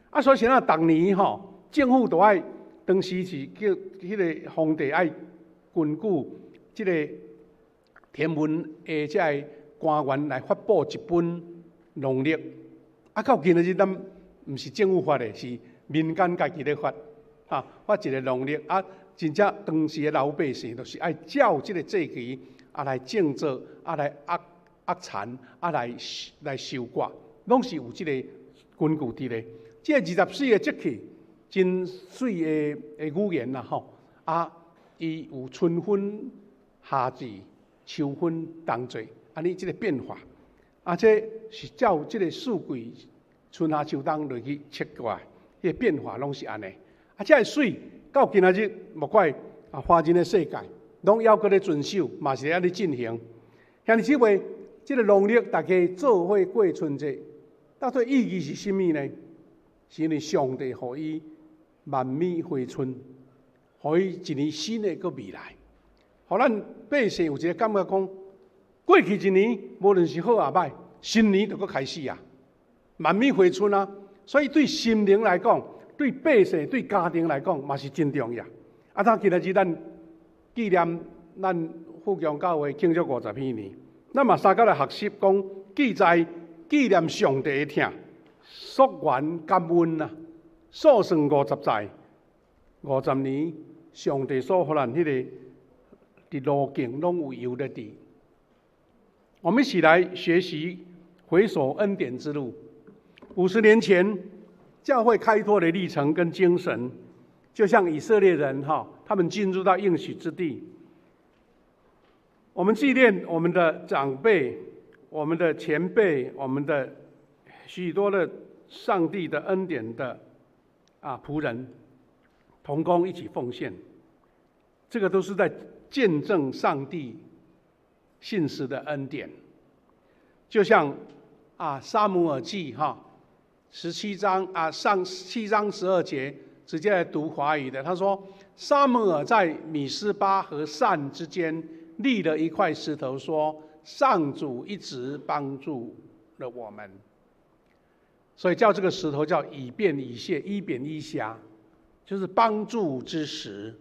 啊，所以现在逐年吼，政府都爱当时是叫迄个皇帝爱根据即个天文的即个官员来发布一本农历。啊，到今日咱毋是政府发的，是民间家己咧发，发一个农历啊。真正当时的老百姓，就是爱照即个节期来种植，来压田，来收割，拢是有即个根据伫咧。即个24个节气，真水的语言啦吼，伊有春分、夏至、秋分、冬至，安尼即个变化，这是照即个四季春夏秋冬落去切过来，迄个变化拢是安尼。这个水。到今仔日，莫怪华人的世界，拢要搁咧遵守，嘛是安尼进行。像你即位，即个农历大家做伙过春节，到底意义是甚物呢？是因为上帝予伊万米回春，予伊一年新的个未来，互咱百姓有一个感觉讲，过去一年无论是好也歹，新年就搁开始啊，万米回春啊，所以对心灵来讲。对百姓、对家庭来讲，嘛是真重要。今仔日咱纪念咱富强教会庆祝50周年，咱嘛三甲来学习讲，记载纪念上帝的疼，溯源感恩啊，数算50载，50年，上帝所予咱迄个路径拢有游得伫。我们一起来学习回首恩典之路。50年前。教会开拓的历程跟精神，就像以色列人他们进入到应许之地。我们纪念我们的长辈、我们的前辈、我们的许多的上帝的恩典的仆人，同工一起奉献，这个都是在见证上帝信实的恩典。就像撒母耳记17章上7章12节，直接来读华语的。他说：“撒母耳在米斯巴和善之间立了一块石头，说：上主一直帮助了我们。”所以叫这个石头叫以便以谢，伊扁伊辖，就是帮助之石。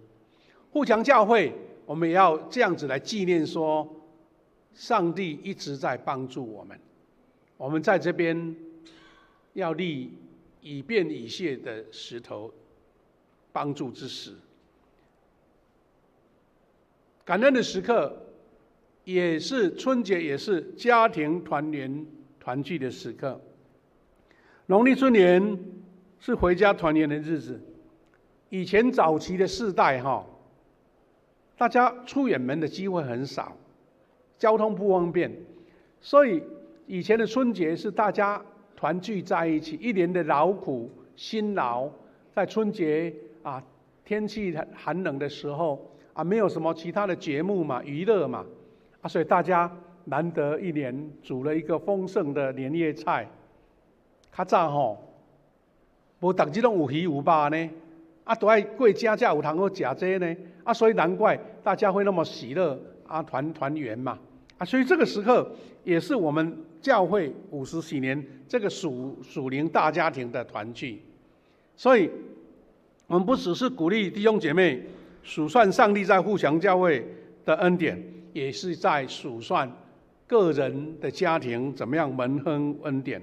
富强教会，我们也要这样子来纪念说，上帝一直在帮助我们。我们在这边。要立以便以谢的石头，帮助之石。感恩的时刻，也是春节，也是家庭团圆团聚的时刻。农历春年是回家团圆的日子。以前早期的世代大家出远门的机会很少，交通不方便，所以以前的春节是大家。团聚在一起，一年的劳苦辛劳，在春节天气寒冷的时候没有什么其他的节目嘛，娱乐嘛所以大家难得一年煮了一个丰盛的年夜菜。较早无逐日拢有鱼有肉呢，都爱过节才有通好食这呢所以难怪大家会那么喜乐团圆嘛所以这个时刻也是我们教会50几年这个属灵大家庭的团聚。所以我们不只是鼓励弟兄姐妹数算上帝在富强教会的恩典，也是在数算个人的家庭怎么样蒙亨恩典。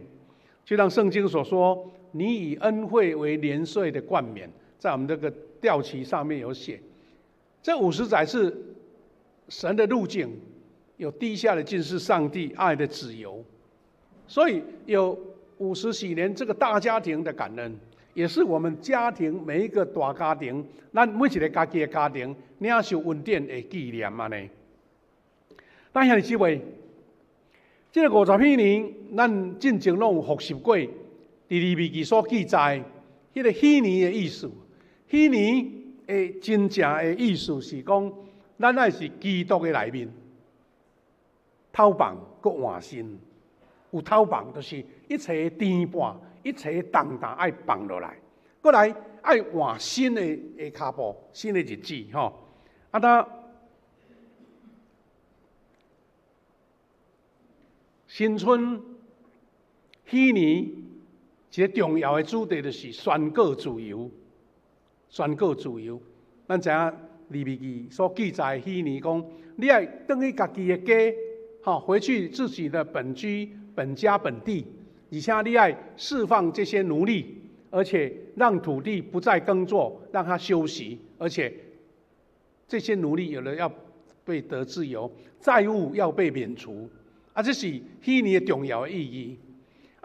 就像圣经所说，你以恩惠为年岁的冠冕，在我们这个吊旗上面有写。这50载是神的路径，有低下的尽是上帝爱的自由。所以有50几年这个大家庭的感恩，也是我们家庭每一个大家庭，咱每一个家己的家庭领受恩典的纪念呢。咱遐尼几位，这个50几年，咱进前拢有复习过，第2笔记所记载，迄个禧年的意思。禧年的真正的意思是讲，咱爱是基督的内面。头棒搁换新，有头棒就是一切颠簸，一切重担爱放落来，过来爱换新的脚步，新的日子吼。啊，那新春迄年一个重要的主题就是宣告自由，宣告自由。咱知影利未记所记载迄年讲，你爱回去家己的家，回去自己的本居、本家、本地，而且你爱释放这些奴隶，而且让土地不再耕作，让他休息，而且这些奴隶有的要被得自由，债务要被免除，这是迄年的重要的意义。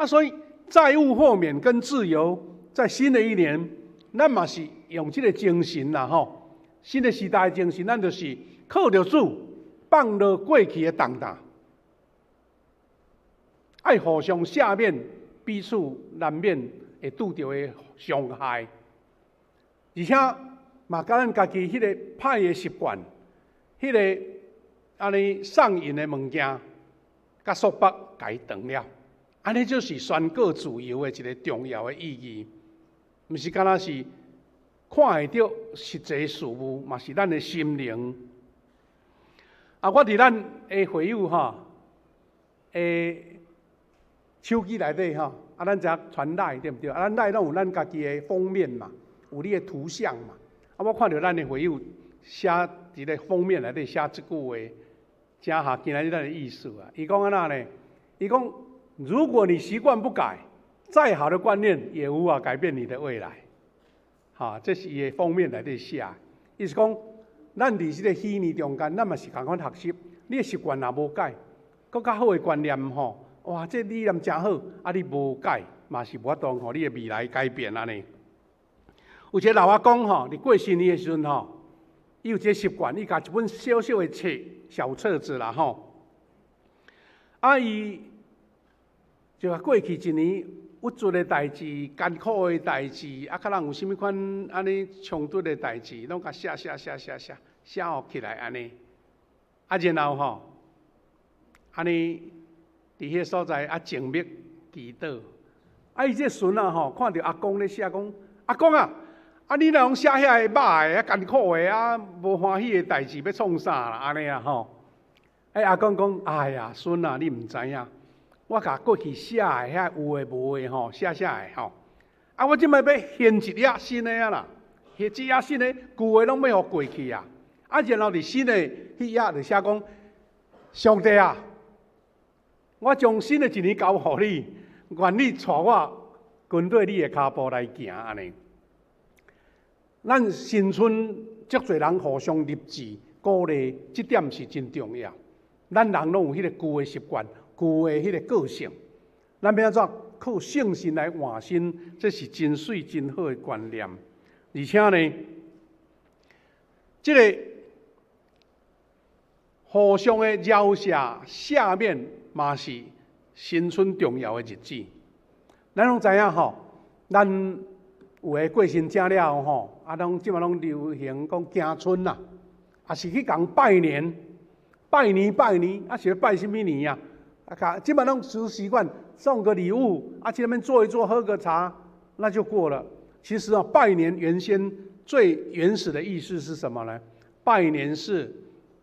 所以债务豁免跟自由，在新的一年，咱嘛是用这个精神啦，新的时代的精神，咱就是靠着主，放落过去的重担，爱互相赦免彼此难免会拄到的伤害，而且嘛，甲咱家己迄个歹的习惯，迄个安尼上瘾的物件，甲束缚甲伊断了。安尼就是宣告自由的一个重要的意义，毋是敢若是看会到实际事物，嘛是咱的心灵。我伫咱的会友手机内底咱只传赖对不对？咱赖拢有咱家己的封面嘛，有你的图像嘛。我看到咱的会友写伫咧封面内底写即句话，真合今仔日咱的意思啊。伊讲安那呢？伊讲，如果你习惯不改，再好的观念也无法改变你的未来。这是伊的封面内底写，意思讲，咱伫即个虚拟中间，咱嘛是共款学习。你的习惯若无改，更较好的观念哇，这理念真好，你无改，嘛是无法度互你的未来改变安尼。有一个老阿公伫过新年的时阵伊有一个习惯，伊甲一本小小的册小册子啦伊就过去一年郁卒的代志、艰苦的代志，较人有啥物款安尼冲突的代志，拢甲写好起来安尼。然后安尼伫迄个所在静谧祈祷。伊这孙看到阿公咧写讲，阿公啊，你若拢写遐个歹个、艰苦个、无欢喜的代志，要创啥啦？安尼阿公讲，哎呀，孙啊，你毋知影。我甲过去写的遐有诶无诶写诶我即摆要献一页新诶啦，献一页新诶，旧诶拢要互过去啊。然后伫新诶迄页就写讲，上帝啊，我将新诶一年交互你，愿你带我跟对你诶脚步来行安尼。咱新春足侪人互相立志鼓励，即点是真重要。咱人拢有迄个旧诶习惯。旧的迄个个性，咱要安怎靠圣心来换新？这是真水真好的观念。而且呢，这个互相的饶赦、赦免，嘛是新春重要的日子。咱拢知影咱有诶过新正了后拢即马拢流行讲行春啦，是去讲拜年，是要拜什么年啊？基本上习惯送个礼物去那边坐一坐，喝个茶，那就过了。其实拜年原先最原始的意思是什么呢？拜年是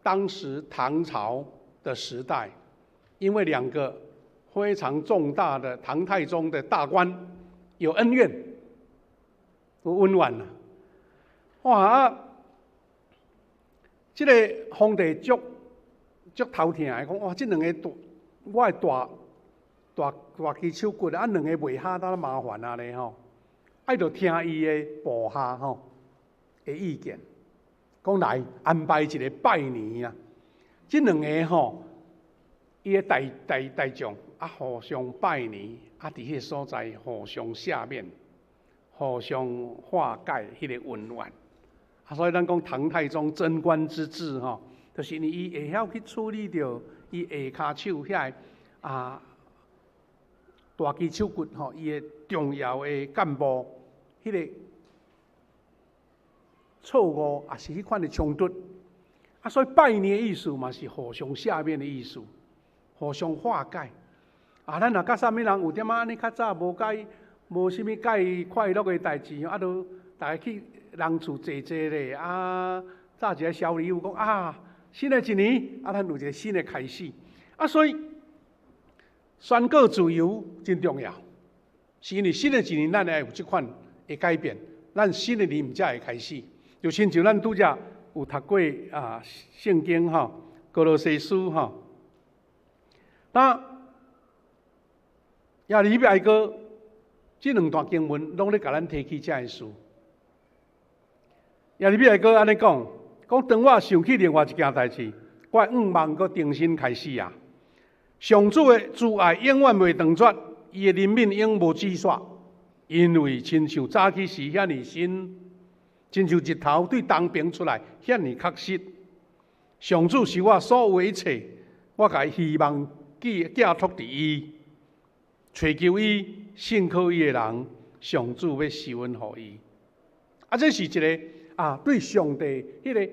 当时唐朝的时代，因为两个非常重大的唐太宗的大官有恩怨，有温婉了。这个皇帝足头疼的讲，这两个我的大支手骨两个袂合，当麻烦咧就听伊的部下的意见，讲来安排一个拜年啊。这两个伊的大将互相拜年伫迄个所在互相赦免，互相化解迄个温怨。所以咱讲唐太宗贞观之治就是伊会晓去处理着。伊下骹手遐大支手骨伊个重要的干部，迄个错误也是迄款的冲突。所以拜年的意思嘛是互相赦免的意思。互相化解。咱若甲啥物人有点安尼较早无解，无啥物解快乐的代志，都大家去人厝坐坐咧，炸一个小礼物，讲新的一年咱有一个新的开始。所以宣告自由真重要，是因为新的一年咱会有这款的改变，咱新的年才会开始。就亲像咱拄则有读过圣经哥罗西书亚利比埃哥这两段经文拢咧甲咱提起这个事。亚利比埃哥安尼讲，当我想起另外一件代志，我愿望搁重新开始啊！上主的慈爱永远袂断绝，伊的怜悯永无止煞，因为亲像早起时遐尼新，亲像日头对东边出来遐尼确实。上主是我所有一切，我甲希望寄托伫伊。追求伊、信靠伊的人，上主要施恩予伊。这是一个对上帝迄个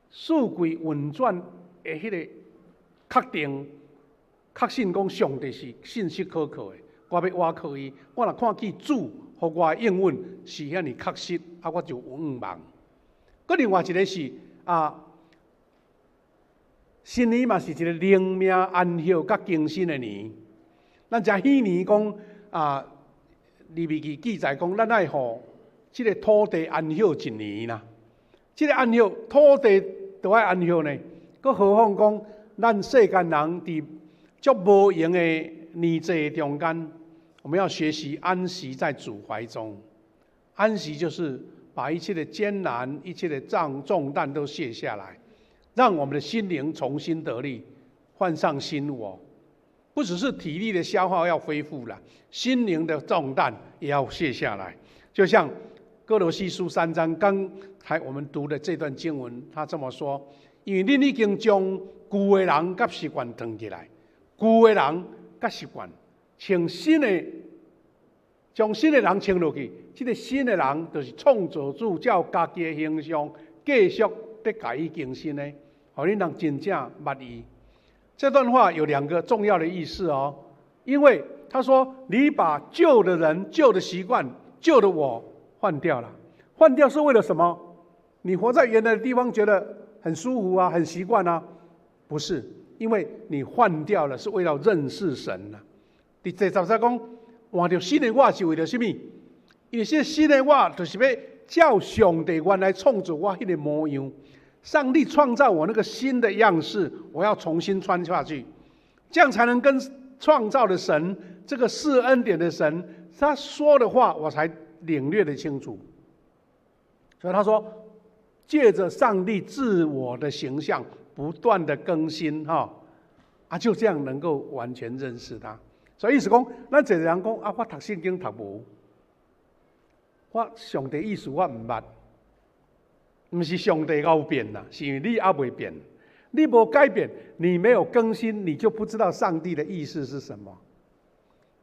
四季运转的迄个确定、确信，讲上帝是信息可靠的。我要倚靠伊，我若看见主予我的应允是遐尼确实，我就有愿望。搁另外一个是新年嘛是一个灵命安息甲更新的年。咱遮迄年讲利未记记载讲，咱爱互即个土地安息一年啦。即个安息土地都爱安息呢，佮何况讲咱世间人伫足无用的年节中间，我们要学习安息在主怀中。安息就是把一切的艰难、一切的重担都卸下来，让我们的心灵重新得力，换上新我。不只是体力的消耗要恢复了，心灵的重担也要卸下来。就像哥罗西书3章刚才我们读的这段经文，他这么说：因为恁已经将旧的人甲习惯转起来，旧的人甲习惯，请新的，将新的人请落去。这个新的人就是创造主照家己的形象，继续在甲伊更新的，互恁人真正捌伊。这段话有2个重要的意思哦，因为他说你把旧的人、旧的习惯、旧的我换掉了，换掉是为了什么？你活在原来的地方觉得很舒服啊，很习惯啊？不是，因为你换掉了是为了认识神啊。第13讲，换掉新的我是为了什么？因为这新的我就是要照上帝原来创造我迄个模样。上帝创造我那个新的样式，我要重新穿下去，这样才能跟创造的神，这个施恩典的神，他说的话，我才领略的清楚。所以他说，借着上帝自我的形象不断的更新，就这样能够完全认识他。所以意思讲，咱这人讲我读圣经读无，我上帝意思我唔捌。不是上帝有变啦，是因为你还未变，你没改变，你没有更新，你就不知道上帝的意思是什么。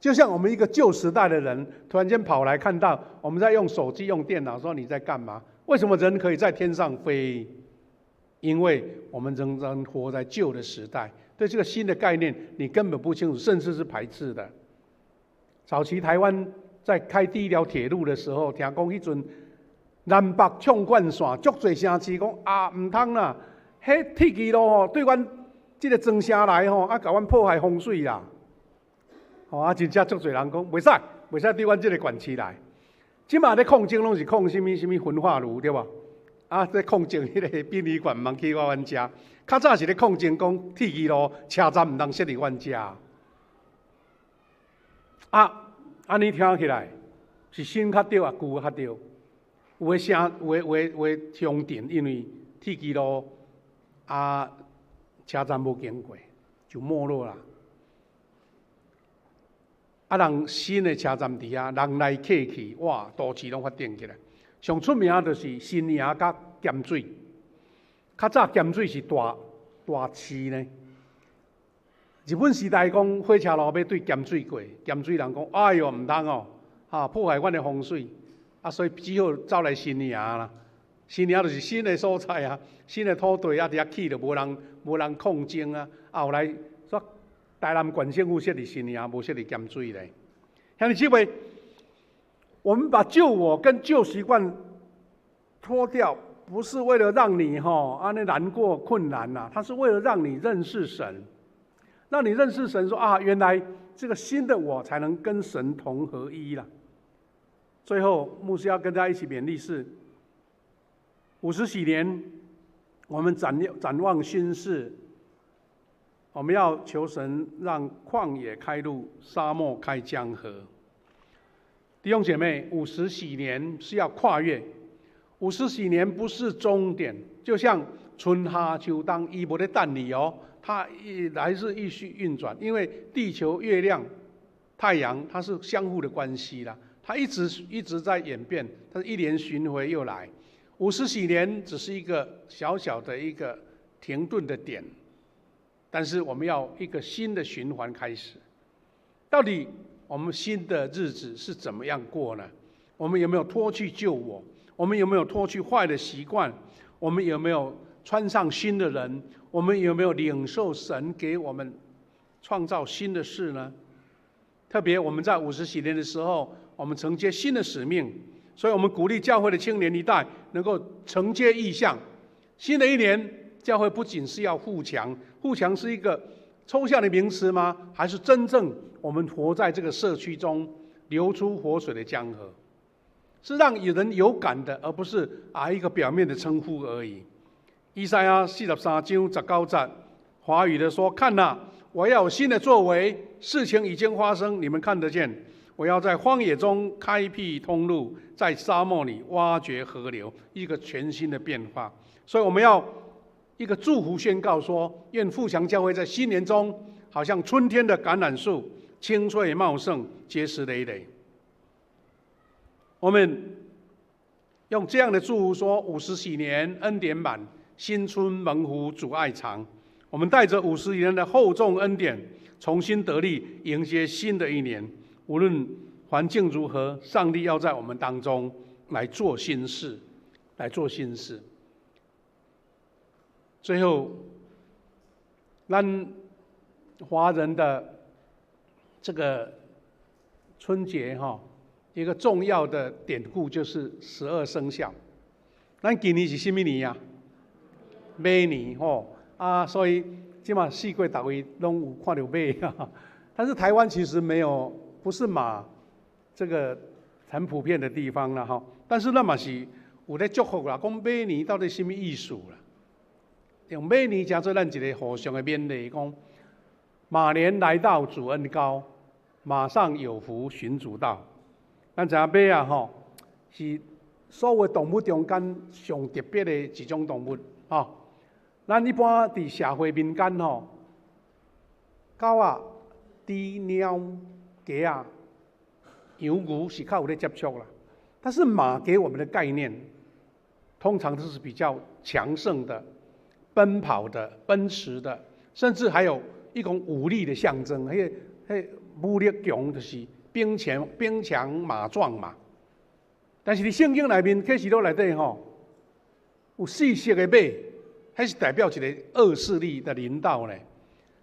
就像我们一个旧时代的人，突然间跑来看到我们在用手机、用电脑，说你在干嘛？为什么人可以在天上飞？因为我们仍然活在旧的时代，对这个新的概念你根本不清楚，甚至是排斥的。早期台湾在开第一条铁路的时候，听讲迄阵。南北冲冠线，足侪城市讲唔通啦，迄铁轨路对阮这个庄城来甲阮破坏风水啦，真正足侪人讲袂使对阮这个县市来。即马咧抗争拢是抗什么焚化炉对吧？在抗争迄个殡仪馆唔通去阮遮，较早是咧抗争讲铁轨路车站唔通设伫阮遮。安尼听起来是新较对旧较对。有的乡镇因为铁轨路车站无经过，就没落啦。人新的车站伫遐，人来客去，哇，都市拢发展起来。上出名就是新营甲咸水。较早咸水是大市呢。日本时代讲火车路要对咸水过，咸水人讲哎哟唔通哦，破坏阮的风水。所以只好走来新营啦。新营就是新的所在啊，新的土地伫遐起就无人抗争啊。后来煞台南县政府设立新年，无设立咸水咧。兄弟姊妹，我们把旧我跟旧习惯脱掉，不是为了让你安尼难过困难呐，它是为了让你认识神，让你认识神说啊，原来这个新的我才能跟神同合一啦。最后，牧师要跟大家一起勉励是：50禧年，我们展望新世，我们要求神让旷野开路，沙漠开江河。弟兄姐妹，50禧年是要跨越，50禧年不是终点，就像春夏秋冬，它没在等你哦，它还是继续运转，因为地球、月亮、太阳它是相互的关系啦。它一直在演变，它是一年巡回又来。50禧年只是一个小小的一个停顿的点，但是我们要一个新的循环开始。到底我们新的日子是怎么样过呢？我们有没有脱去旧我？我们有没有脱去坏的习惯？我们有没有穿上新的人？我们有没有领受神给我们创造新的事呢？特别我们在50禧年的时候，我们承接新的使命，所以我们鼓励教会的青年一代能够承接异象。新的一年，教会不仅是要护墙，护墙是一个抽象的名词吗？还是真正我们活在这个社区中流出活水的江河，是让人有感的，而不是一个表面的称呼而已。以赛亚43章19节，华语的说：“看哪，我要有新的作为，事情已经发生，你们看得见。我要在荒野中开辟通路，在沙漠里挖掘河流，一个全新的变化。”所以我们要一个祝福宣告说：愿富强教会在新年中，好像春天的橄榄树，青翠茂盛，结实累累。我们用这样的祝福说：50禧年恩典满，新春猛虎主爱藏。我们带着50禧年的厚重恩典，重新得力，迎接新的一年。无论环境如何，上帝要在我们当中来做新事，来做新事。最后，咱华人的这个春节一个重要的典故就是12生肖。咱今年是什么年啊？马年所以今嘛四季大位拢有看到马但是台湾其实没有，不是马这个很普遍的地方啦但是那嘛是有在祝福啦，讲马年到底什么意思啦？用马年加做咱一个互相的勉励，讲马年来到主恩高，马上有福寻主道。咱知影马是所有动物中间上特别的一种动物咱一般伫社会民间狗啊、猪、猫、鸡啊、羊、牛是较有在接触啦。但是马给我们的概念，通常都是比较强盛的、奔跑的、奔驰的，甚至还有一种武力的象征。武力强就是兵强马壮嘛。但是伫圣经内面，启示录内底有4色的马，还是代表一个恶势力的领导呢。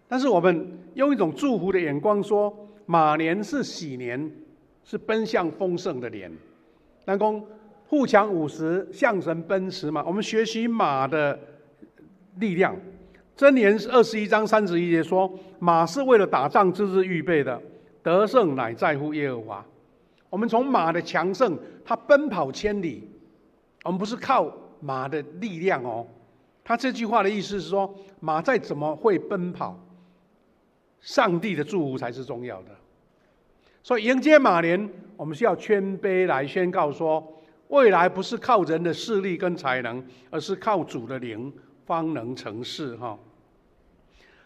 但是我们用一种祝福的眼光说，马年是喜年，是奔向丰盛的年。咱讲富强50，象神奔驰嘛。我们学习马的力量。箴言21章31节说，马是为了打仗之日预备的，得胜乃在乎耶和华。我们从马的强盛，它奔跑千里，我们不是靠马的力量他这句话的意思是说，马再怎么会奔跑，上帝的祝福才是重要的。所以迎接马年，我们需要谦卑来宣告说，未来不是靠人的势力跟才能，而是靠主的灵方能成事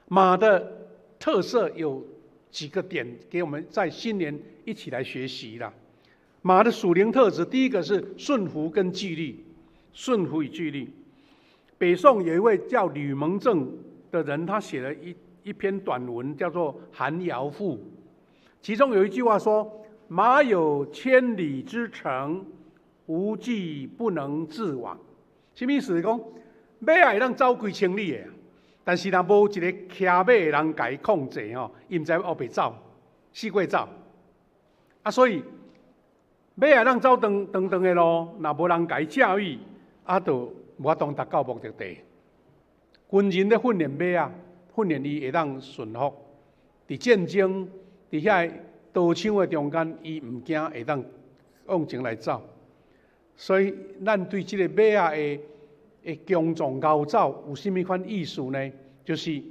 马的特色有几个点，给我们在新年一起来学习啦。马的属灵特质，第一个是顺服跟纪律，顺服与纪律。北宋有一位叫吕蒙正的人，他写了一篇短文，叫做《寒窑赋》，其中有一句话说：“马有千里之程，无计不能自往。”什么意思？讲马会当走几千里的，但是若无一个骑马的人甲伊控制吼，伊毋知要黑白走，四过走。啊，所以马也让走长的路，若无人甲伊教育，就无法通达到目的地。军人咧训练马啊，训练伊会当顺服。伫战争，伫遐刀枪的中间，伊毋惊会当往前来走。所以，咱对这个马啊的强壮高走有甚物款意思呢？就是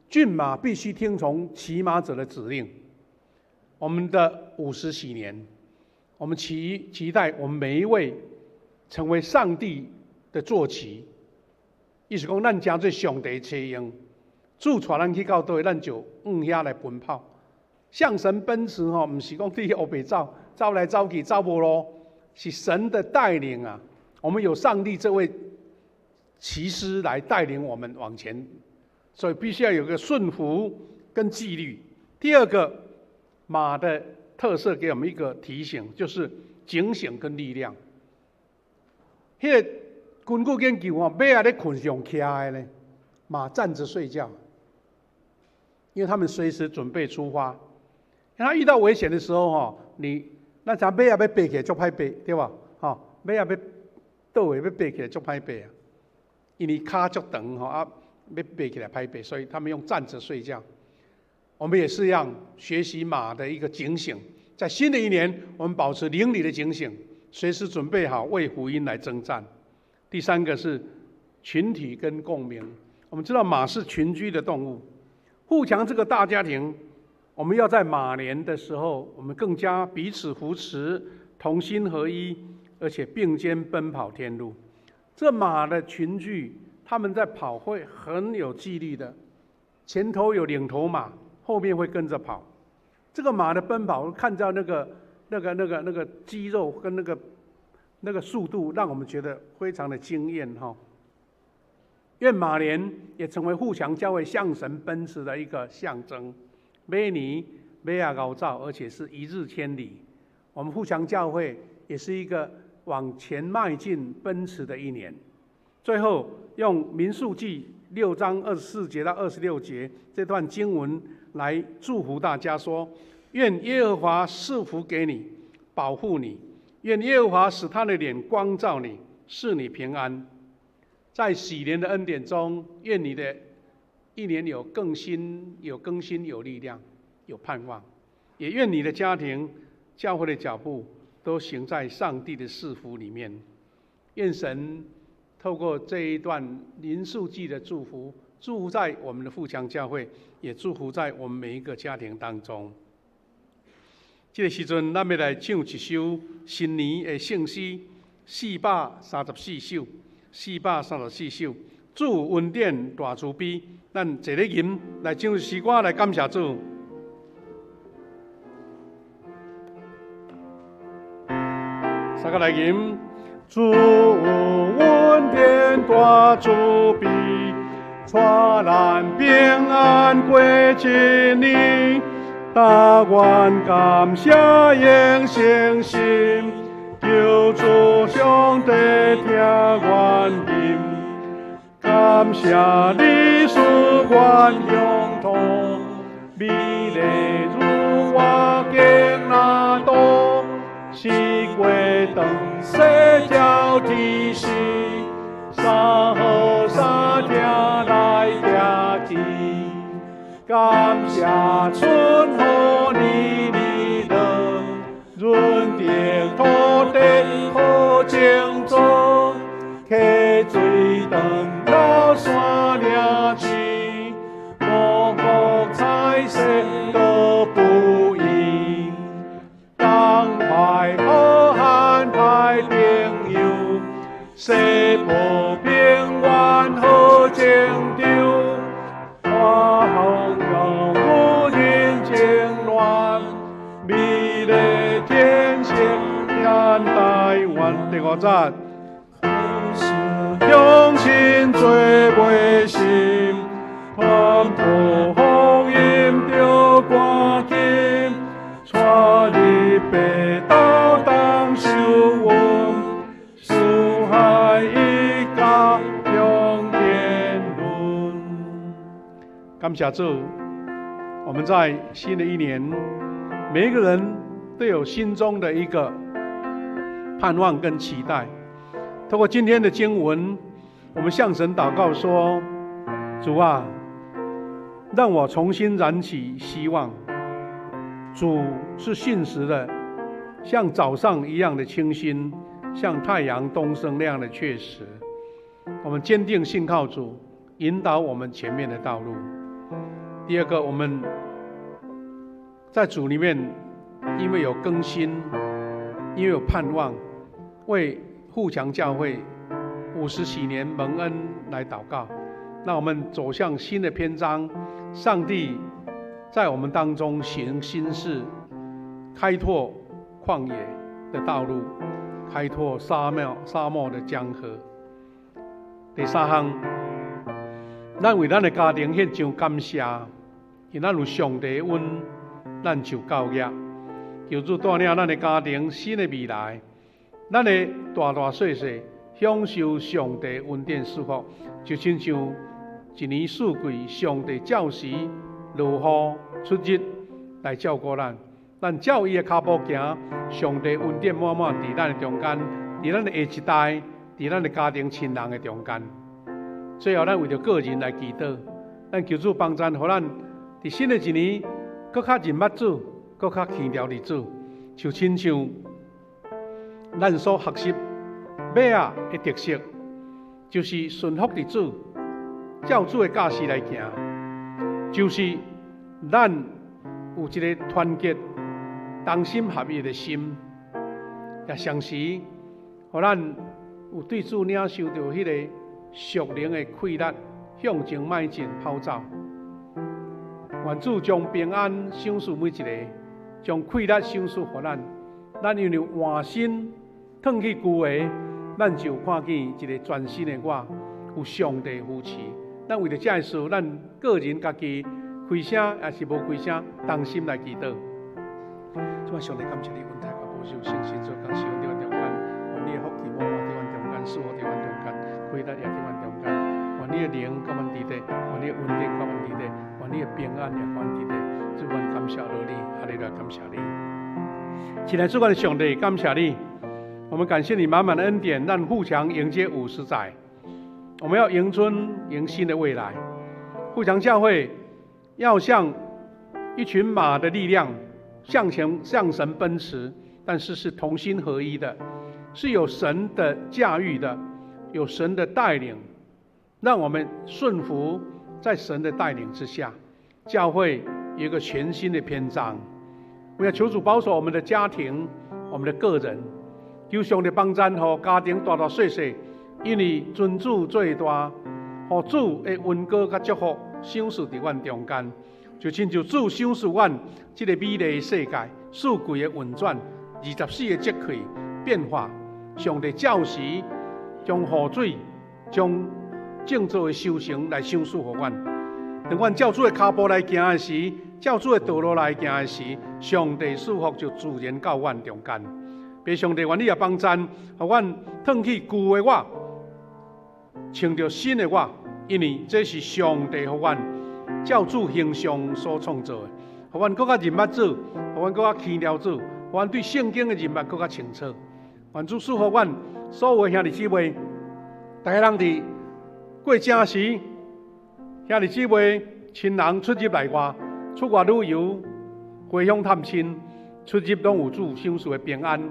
骏马必须听从骑马者的指令。我们的50禧年，我们期待我们每一位成为上帝的坐骑。意思讲，咱真做上帝车用，主带咱去到倒位，咱就往遐来奔跑。向神奔驰吼，毋是讲你黑白走，走来走去走无路，是神的带领啊。我们有上帝这位骑师来带领我们往前，所以必须要有个顺服跟纪律。第二个，马的特色给我们一个提醒，就是警醒跟力量。迄个根据研究马啊咧困是用骑的呢，马站着睡觉，因为他们随时准备出发。他遇到危险的时候那咱马啊要爬起来足歹爬，对吧？马啊要倒位要爬起来足歹爬啊，因为脚足长要爬起来歹爬，所以他们用站着睡觉。我们也是一样学习马的一个警醒，在新的一年，我们保持灵里的警醒，随时准备好为福音来征战。第三个是群体跟共鸣。我们知道马是群居的动物，富强这个大家庭，我们要在马年的时候，我们更加彼此扶持，同心合一，而且并肩奔跑天路。这马的群聚，他们在跑会很有纪律的，前头有领头马，后面会跟着跑。这个马的奔跑，看到那个肌肉跟那个速度，让我们觉得非常的惊艳哈。愿马年也成为富强教会向神奔驰的一个象征。每年马啊高照，而且是一日千里。我们富强教会也是一个往前迈进奔驰的一年。最后用民数记6章24节到26节这段经文来祝福大家说：愿耶和华赐福给你，保护你；愿耶和华使他的脸光照你，使你平安。在喜年的恩典中，愿你的一年有更新、有力量、有盼望。也愿你的家庭、教会的脚步都行在上帝的赐福里面。愿神透过这一段民数记的祝福，祝福在我们的富强教会，也祝福在我们每一个家庭当中。这个时阵，咱要来唱一首新年的圣诗，434首，434首。主恩典大慈悲，咱坐咧吟来唱诗歌来感谢主。三个来吟。主恩典大慈悲，带咱平安过一年。但愿感谢应诚心，求主上帝听愿音。感谢你使愿相同，美丽如我经那多，四过长细条提示，三好三听来行去。感谢春雨年年乐，润泽土地好种种，溪水长到山岭去，五福彩色都不一。当派好汉派朋友，西部平安好情长。花红让无人情乱，美丽天线沿台湾。第5节，乡亲做袂心，团土福音着赶紧，带入北岛当受恩，树海一家用天伦。感谢主，我们在新的一年，每一个人都有心中的一个盼望跟期待。透过今天的经文，我们向神祷告说：主啊，让我重新燃起希望。主是信实的，像早上一样的清新，像太阳东升那样的确实。我们坚定信靠主，引导我们前面的道路。第二个，我们在主里面，因为有更新，因为有盼望，为富强教会50喜年蒙恩来祷告。那我们走向新的篇章，上帝在我们当中行新事，开拓旷野的道路，开拓沙漠的江河。第三项，咱为咱的家庭献上感谢，因咱有上帝恩，咱就够业。求主带领咱的家庭新的未来，咱的大大小小享受上帝恩典赐福，就亲像一年四季上帝照时落雨出日来照顾咱。咱照伊的脚步行，上帝恩典满满伫咱的中间，伫咱的下一代，伫咱的家庭亲人的中间。最后，咱为着个人来祈祷，咱求主帮助，互咱伫新的一年，更较认捌主，更较虔诚伫主，就亲像咱所学习马仔的特色，就是顺服伫主，照主的教示来行，就是咱有一个团结、同心合意的心，也同时，互咱有对主领受到迄个属灵的气力，向前迈进跑走。愿主将平安赏赐每一个，将气力赏赐予咱。咱因为换心褪去旧的，咱就看见一个全新的我，有上帝扶持。咱为着这事，咱个人家己开声也是无开声，同心来祈祷。主啊，上帝感谢你，恩待和保守圣神做工，使阮伫阮中间，愿你的福气满满伫阮中间，赐福伫阮中间，气力也伫阮中间。愿你的灵甲阮伫地，愿你的稳定甲阮伫地，愿你的平安也甲阮伫地。主，阮感谢你，哈利路亚，感谢你。亲爱的主，我的上帝，感谢你，我们感谢你满满的恩典，让富强迎接50载。我们要迎春，迎新的未来。富强教会要像一群马的力量，向前向神奔驰，但是是同心合一的，是有神的驾驭的，有神的带领，让我们顺服在神的带领之下。教会有一个全新的篇章。我要求主保守我们的家庭，我们的个人，求上帝帮助和家庭大大小小，因为尊主最大，和主的恩膏甲祝福赏赐伫阮中间，就亲像主赏赐阮这个美丽的世界，四季的运转，24个节气变化，上帝照时将雨水、将正做的修行来赏赐予阮。当阮照主的脚步来行的时，照主的道路来行的时，上帝赐福就自然到阮中间。别上帝愿你也帮助，互阮褪去旧的我，穿着新的我，因为这是上帝互阮照主形象所创造的。互阮更加认捌主，互阮更加虔诚主，互阮对圣经的认捌更加清楚。愿主赐福阮所有的兄弟姊妹，大家人伫过正时。兄弟姊妹、亲人出入内外，出外旅游、回乡探亲，出入拢有主赏赐的平安。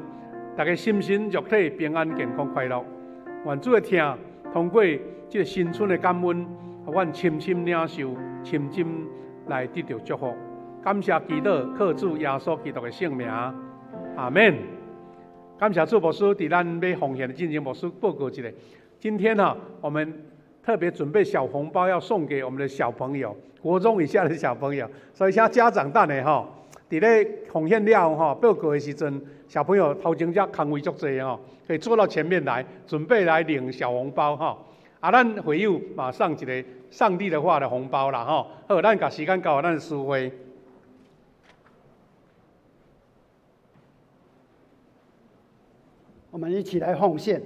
大家心身肉体平安、健康、快乐。愿主的听，通过这个新春的感恩，互阮深深领受，深深来得到祝福。感谢祈祷，靠主耶稣基督的圣名，阿门。感谢主牧师，伫咱要奉献的进行，牧师报告一下。今天我们特别准备小红包要送给我们的小朋友，国中以下的小朋友，所以请家长等下伫咧奉献了报告的时阵，小朋友头前只空位足多可以坐到前面来，准备来领小红包咱会有马上一个上帝的话的红包啦好，咱把时间交给咱师会。
我们一起来奉献。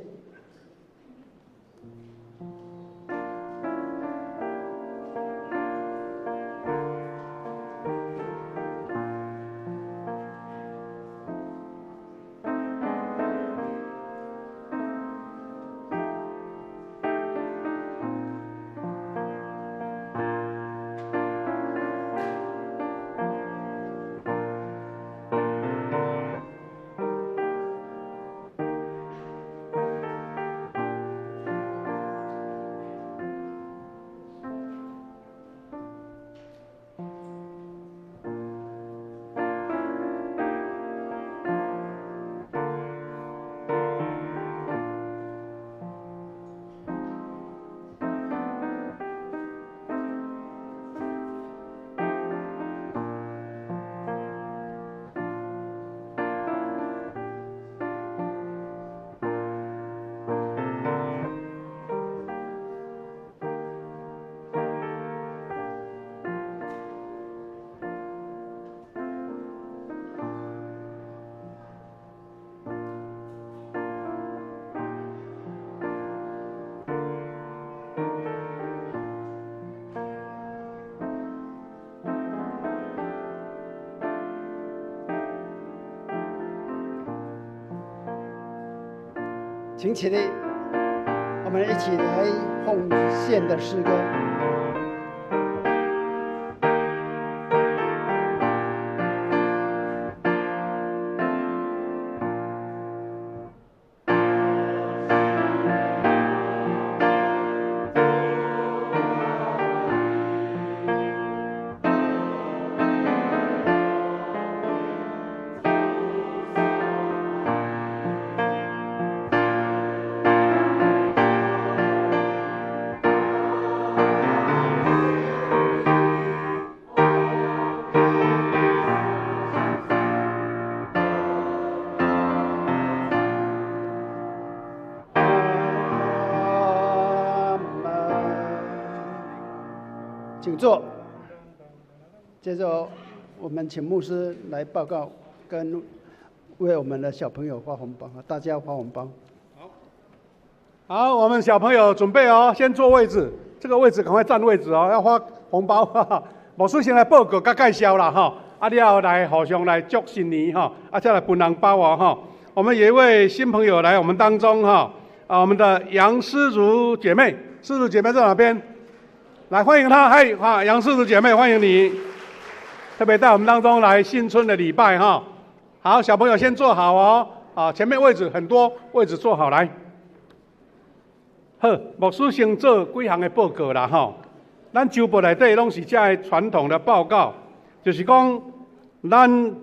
请起立，我们一起来奉献的诗歌。请坐。接着，我们请牧师来报告，跟为我们的小朋友发红包，大家发红包。
好，我们小朋友准备哦，先坐位置，这个位置赶快占位置哦，要发红包。牧师先来报告甲介绍啦哈，了后来互相来祝新年哈，再来分红包哦哈。我们有一位新朋友来我们当中哈，我们的杨思如姐妹，思如姐妹在哪边？来欢迎她，嗨，杨思如姐妹，欢迎你，特别在我们当中来新春的礼拜哈。好，小朋友先坐好哦，前面位置很多，位置坐好来。好，牧师先做几项的报告啦吼。咱周报内底拢是这个传统的报告，就是讲咱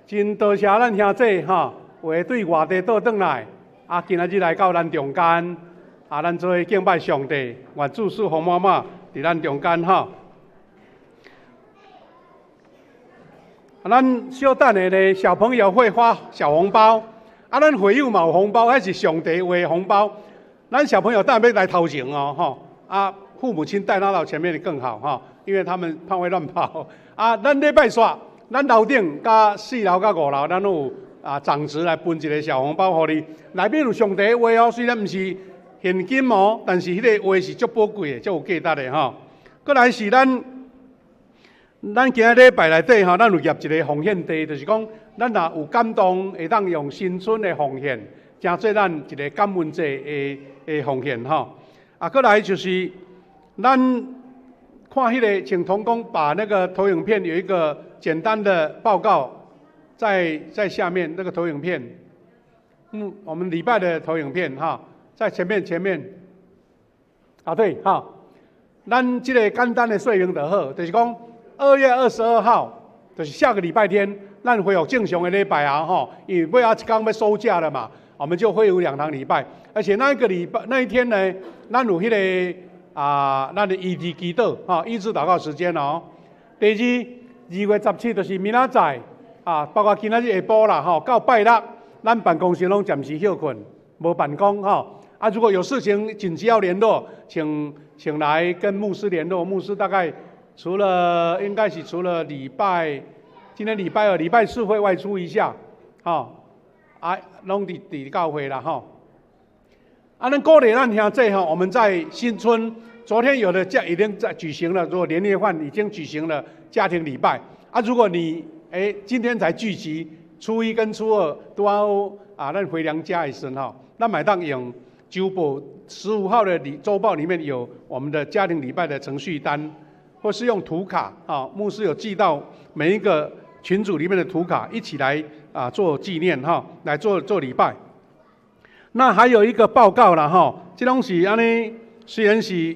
真多谢咱兄弟哈，会对外地倒转来，今仔日来到咱中间。咱做敬拜上帝，愿主赐福满满伫咱中间哈。咱小等下呢，小朋友会发小红包，咱会友嘛有红包，还是上帝画红包。咱小朋友当然要来头前哦，吼，父母亲带他到前面的更好哈，因为他们怕会乱跑。咱礼拜煞，咱楼顶加4楼加5楼，咱都有长职来分一个小红包互你，内面有上帝画哦，虽然不是现金哦，但是迄个话是足宝贵的，足有价值的吼。过来是咱今仔礼拜内底吼，咱有业一个奉献地，就是讲咱若有感动，会当用新春的奉献，诚做咱一个感恩节的奉献吼。过来就是咱看迄个，请同工把那个投影片有一个简单的报告，在下面那个投影片，我们礼拜的投影片哈。在前面，对哈，咱这个简单的说明就好，就是讲2月22号，就是下个礼拜天，咱恢复正常的礼拜哈，因为尾一天要收假了嘛，我们就会有2堂礼拜，而且那一天呢，咱有迄个咱的医治祈祷医治祷告时间哦。第2月17就是明仔载包括今仔日下晡啦到拜六，咱办公室拢暂时休困，无办公如果有事情紧急要联络，请来跟牧师联络。牧师大概应该是除了今天礼拜2、礼拜4会外出一下，拢伫教会啦咱鼓励咱兄弟我们在新春昨天有的已经举行了，如果年夜饭已经举行了家庭礼拜如果你今天才聚集，初1跟初2都要咱回娘家的时候咱买当用。周报15号的周报里面有我们的家庭礼拜的程序单，或是用图卡牧师有寄到每一个群组里面的图卡，一起来做纪念来做礼拜。那还有一个报告啦这东西安尼虽然是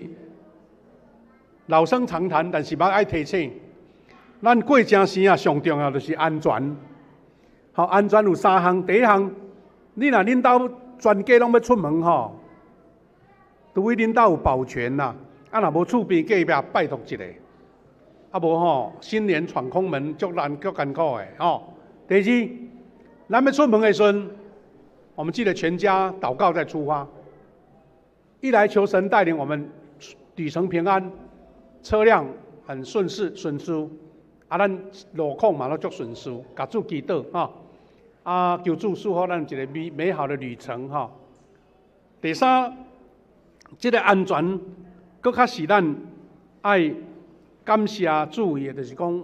老生常谈，但是要爱提醒，咱过正生上重要就是安全。安全有3项，第一项，你若恁兜全家拢要出门除非恁兜有保全啦，若无厝边隔壁拜托一下，无新年闯空门足艰苦的第2，咱要出门的时阵，我们记得全家祷告再出发，一来求神带领我们旅程平安，车辆很顺遂，咱路况嘛都足顺遂，甲主祈祷求主祝福咱一个美好的旅程第3，这个安全，搁较是咱爱感谢主的，就是讲，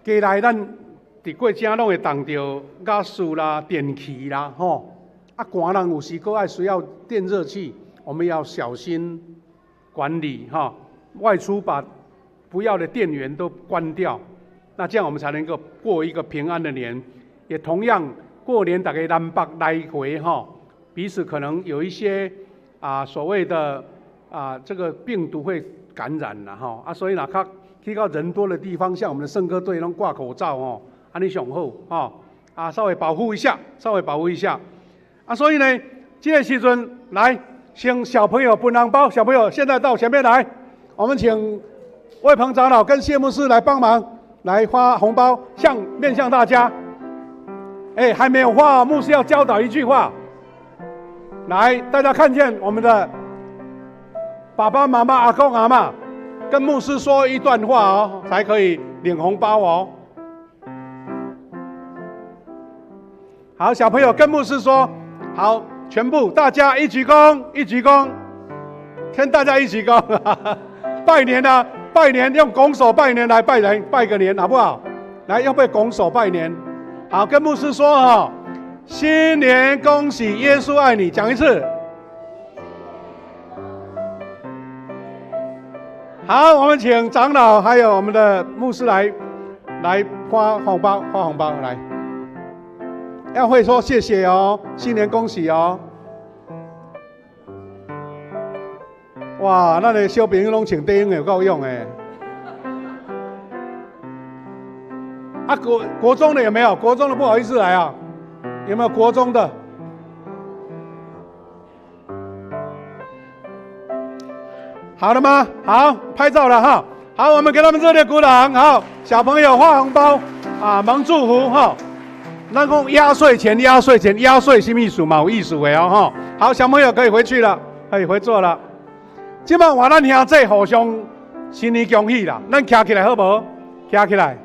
家内咱伫过程拢会碰到瓦斯啦、电器啦寒人有时还需要电热器，我们要小心管理哈。外出把不要的电源都关掉，那这样我们才能够过一个平安的年。也同样，过年大家南北来回哈，彼此可能有一些所谓的这个病毒会感染了哈所以呢，去到人多的地方，像我们的圣歌队拢挂口罩哦，安尼上好稍微保护一下，所以呢，这个时阵来，请小朋友分红包，小朋友现在到前面来，我们请魏鹏长老跟谢牧师来帮忙，来发红包，面向大家。还没有发，牧师要教导一句话，来，大家看见我们的爸爸妈妈、阿公阿嬷，跟牧师说一段话哦，才可以领红包哦。好，小朋友跟牧师说，好，全部大家一鞠躬，跟大家一鞠躬，拜年啊，拜年用拱手拜年来拜个年，好不好？来，要不要拱手拜年？好，跟牧师说新年恭喜，耶稣爱你，讲一次。好，我们请长老还有我们的牧师来发红包来，要会说谢谢哦，新年恭喜哦。哇，那个小朋友拢穿短衣有够用哎。国中的有没有？国中的不好意思来啊，有没有国中的？好了吗？好，拍照了哈。好，我们给他们热烈鼓掌。好，小朋友发红包蒙祝福哈。那讲压岁钱什么意思嘛？有意思的哦哈。好，小朋友可以回去了，可以回座了。今晚话咱兄弟互相新年恭喜啦，咱站起来好不好？站起来。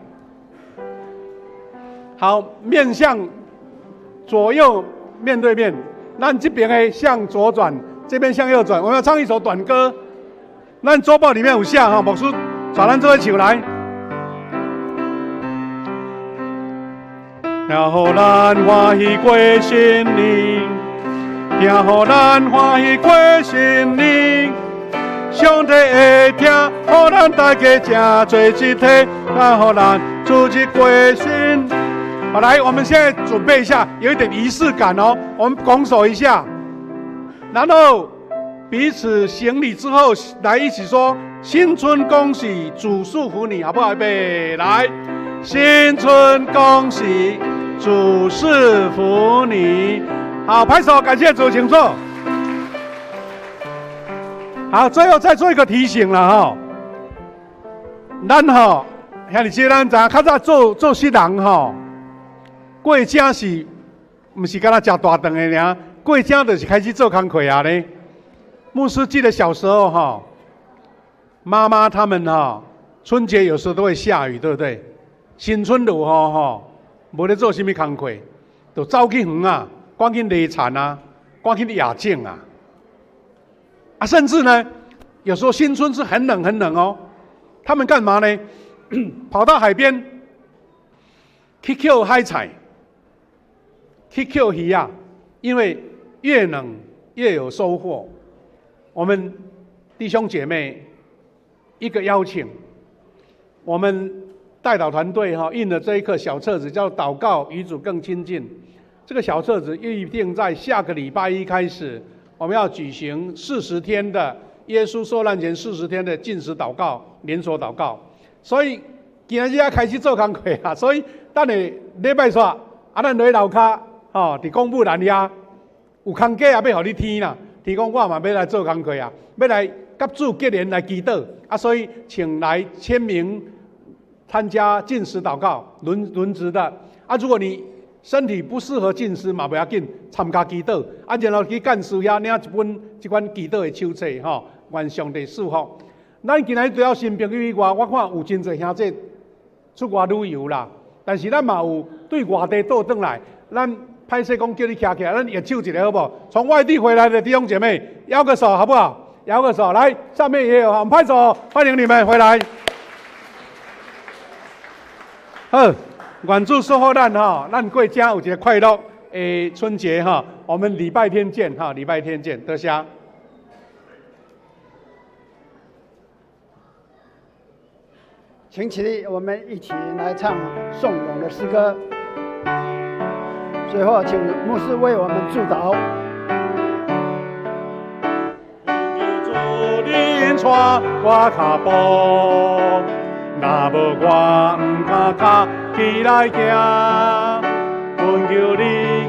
好，面向左右面对面，咱这边的向左转，这边向右转。我们要唱一首短歌，咱周报里面有写哈，牧师带咱做伙唱来。然后咱欢喜过新年，然后咱欢喜过新年。上帝会听，互咱大家正做一体，然后咱祝日过新。好，来，我们现在准备一下，有一点仪式感哦。我们拱手一下，然后彼此行礼之后，来一起说新春恭喜，主祝福你，好不好？预备，来，新春恭喜，主赐福你。好，拍手，感谢主，请坐。好，最后再做一个提醒了哈，咱哈，兄弟姐咱知，较早做新人哈。过正是，不是跟他吃大顿的尔，过正就是开始做工课啊咧。牧师记得小时候哈，妈妈他们春节有时候都会下雨，对不对？新春落雨无咧做什么工课，就走去远啊，赶紧犁田啊，赶紧野种啊。甚至呢，有时候新春是很冷哦，他们干嘛呢？跑到海边去捡海菜。去捡鱼啊，因为越冷越有收获。我们弟兄姐妹一个邀请，我们代祷团队印了这一课小册子，叫《祷告与主更亲近》。这个小册子预定在下个礼拜一开始，我们要举行40天的耶稣受难前40天的禁食祷告、连锁祷告。所以今日要开始做工课啊，所以等下礼拜煞咱落去楼骹。伫公布栏遐有空假也要互你添啦。提供我嘛要来做工课啊，要来甲主结连来祈祷所以请来签名参加禁食祷告，轮值的如果你身体不适合禁食嘛，不要紧，参加祈祷然后去干事遐领一款祈祷的手册愿上帝赐福。咱今日除了新朋友以外，我看有真侪兄弟出外旅游啦，但是咱嘛有对外地倒转来，咱歹势讲叫你站起来，咱也手一个好不好？从外地回来的弟兄姐妹，摇个手好不好？摇个手，来，上面也有，我们拍手欢迎你们回来。好，愿主祝福咱咱过正有一个快乐春节哈，我们礼拜天见哈，礼拜天见，多谢。
请起立，我们一起来唱颂咏的诗歌。最后，请牧师为我们祝祷。
引带我脚步，若无我毋敢脚起来行。恳求你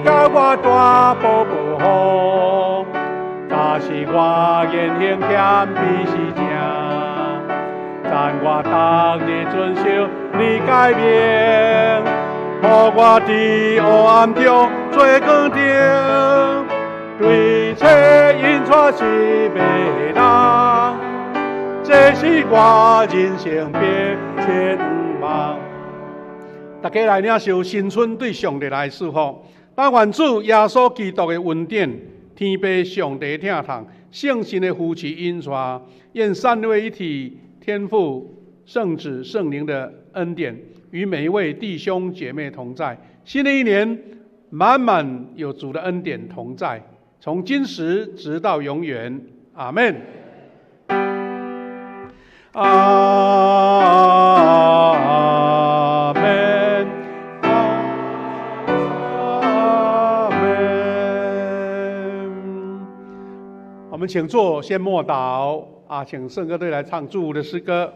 甲我大保护，假使我言行欠比是正，但我逐日遵守你改变，互我伫黑暗中做光灯，对切引带是迷人，这是我人生别前望。大家来领受新春对上帝来祝福，但愿主耶稣基督的恩典、天父上帝疼痛、圣神的扶持引带，愿三位一体天父、圣子、圣灵的恩典与每一位弟兄姐妹同在。新的一年，满满有主的恩典同在，从今时直到永远。阿们。阿们。我们请坐，先默祷啊，请圣歌队来唱祝福的诗歌。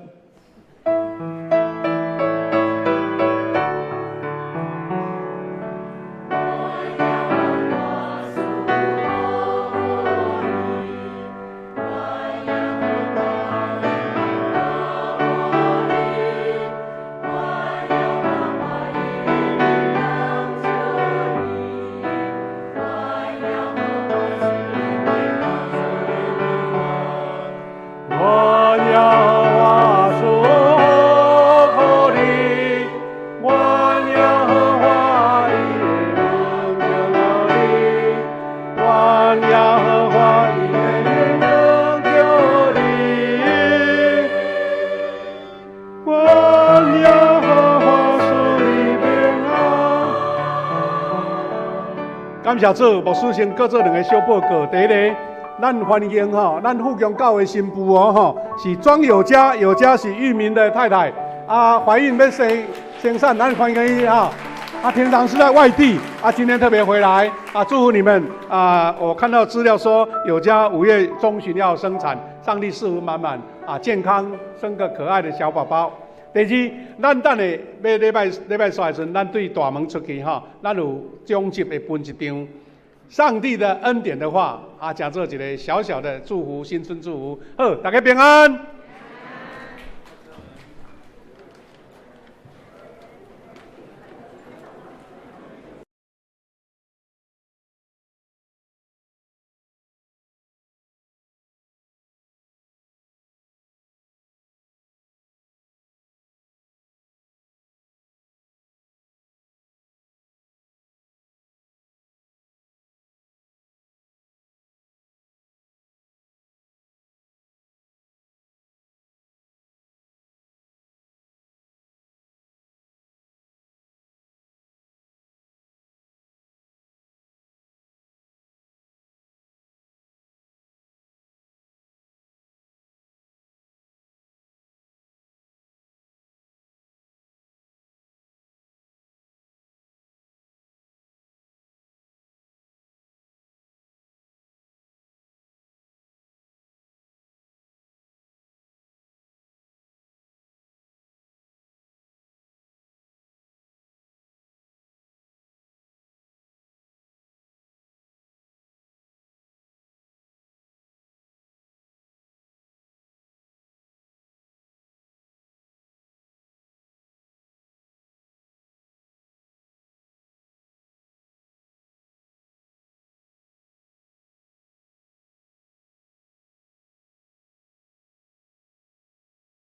感谢主，牧师先各做两个小报告。第一个，咱欢迎咱富强教会新妇是庄有嘉，有嘉是玉民的太太怀孕要生产，咱欢迎伊平常是在外地今天特别回来祝福你们我看到资料说有嘉5月中旬要生产，上帝赐福满满健康生个可爱的小宝宝。第二，咱等下要礼拜煞的时阵，咱对大门出去咱有奖金会分一张上帝的恩典的话讲做一个小小的祝福，新春祝福。好，大家平安。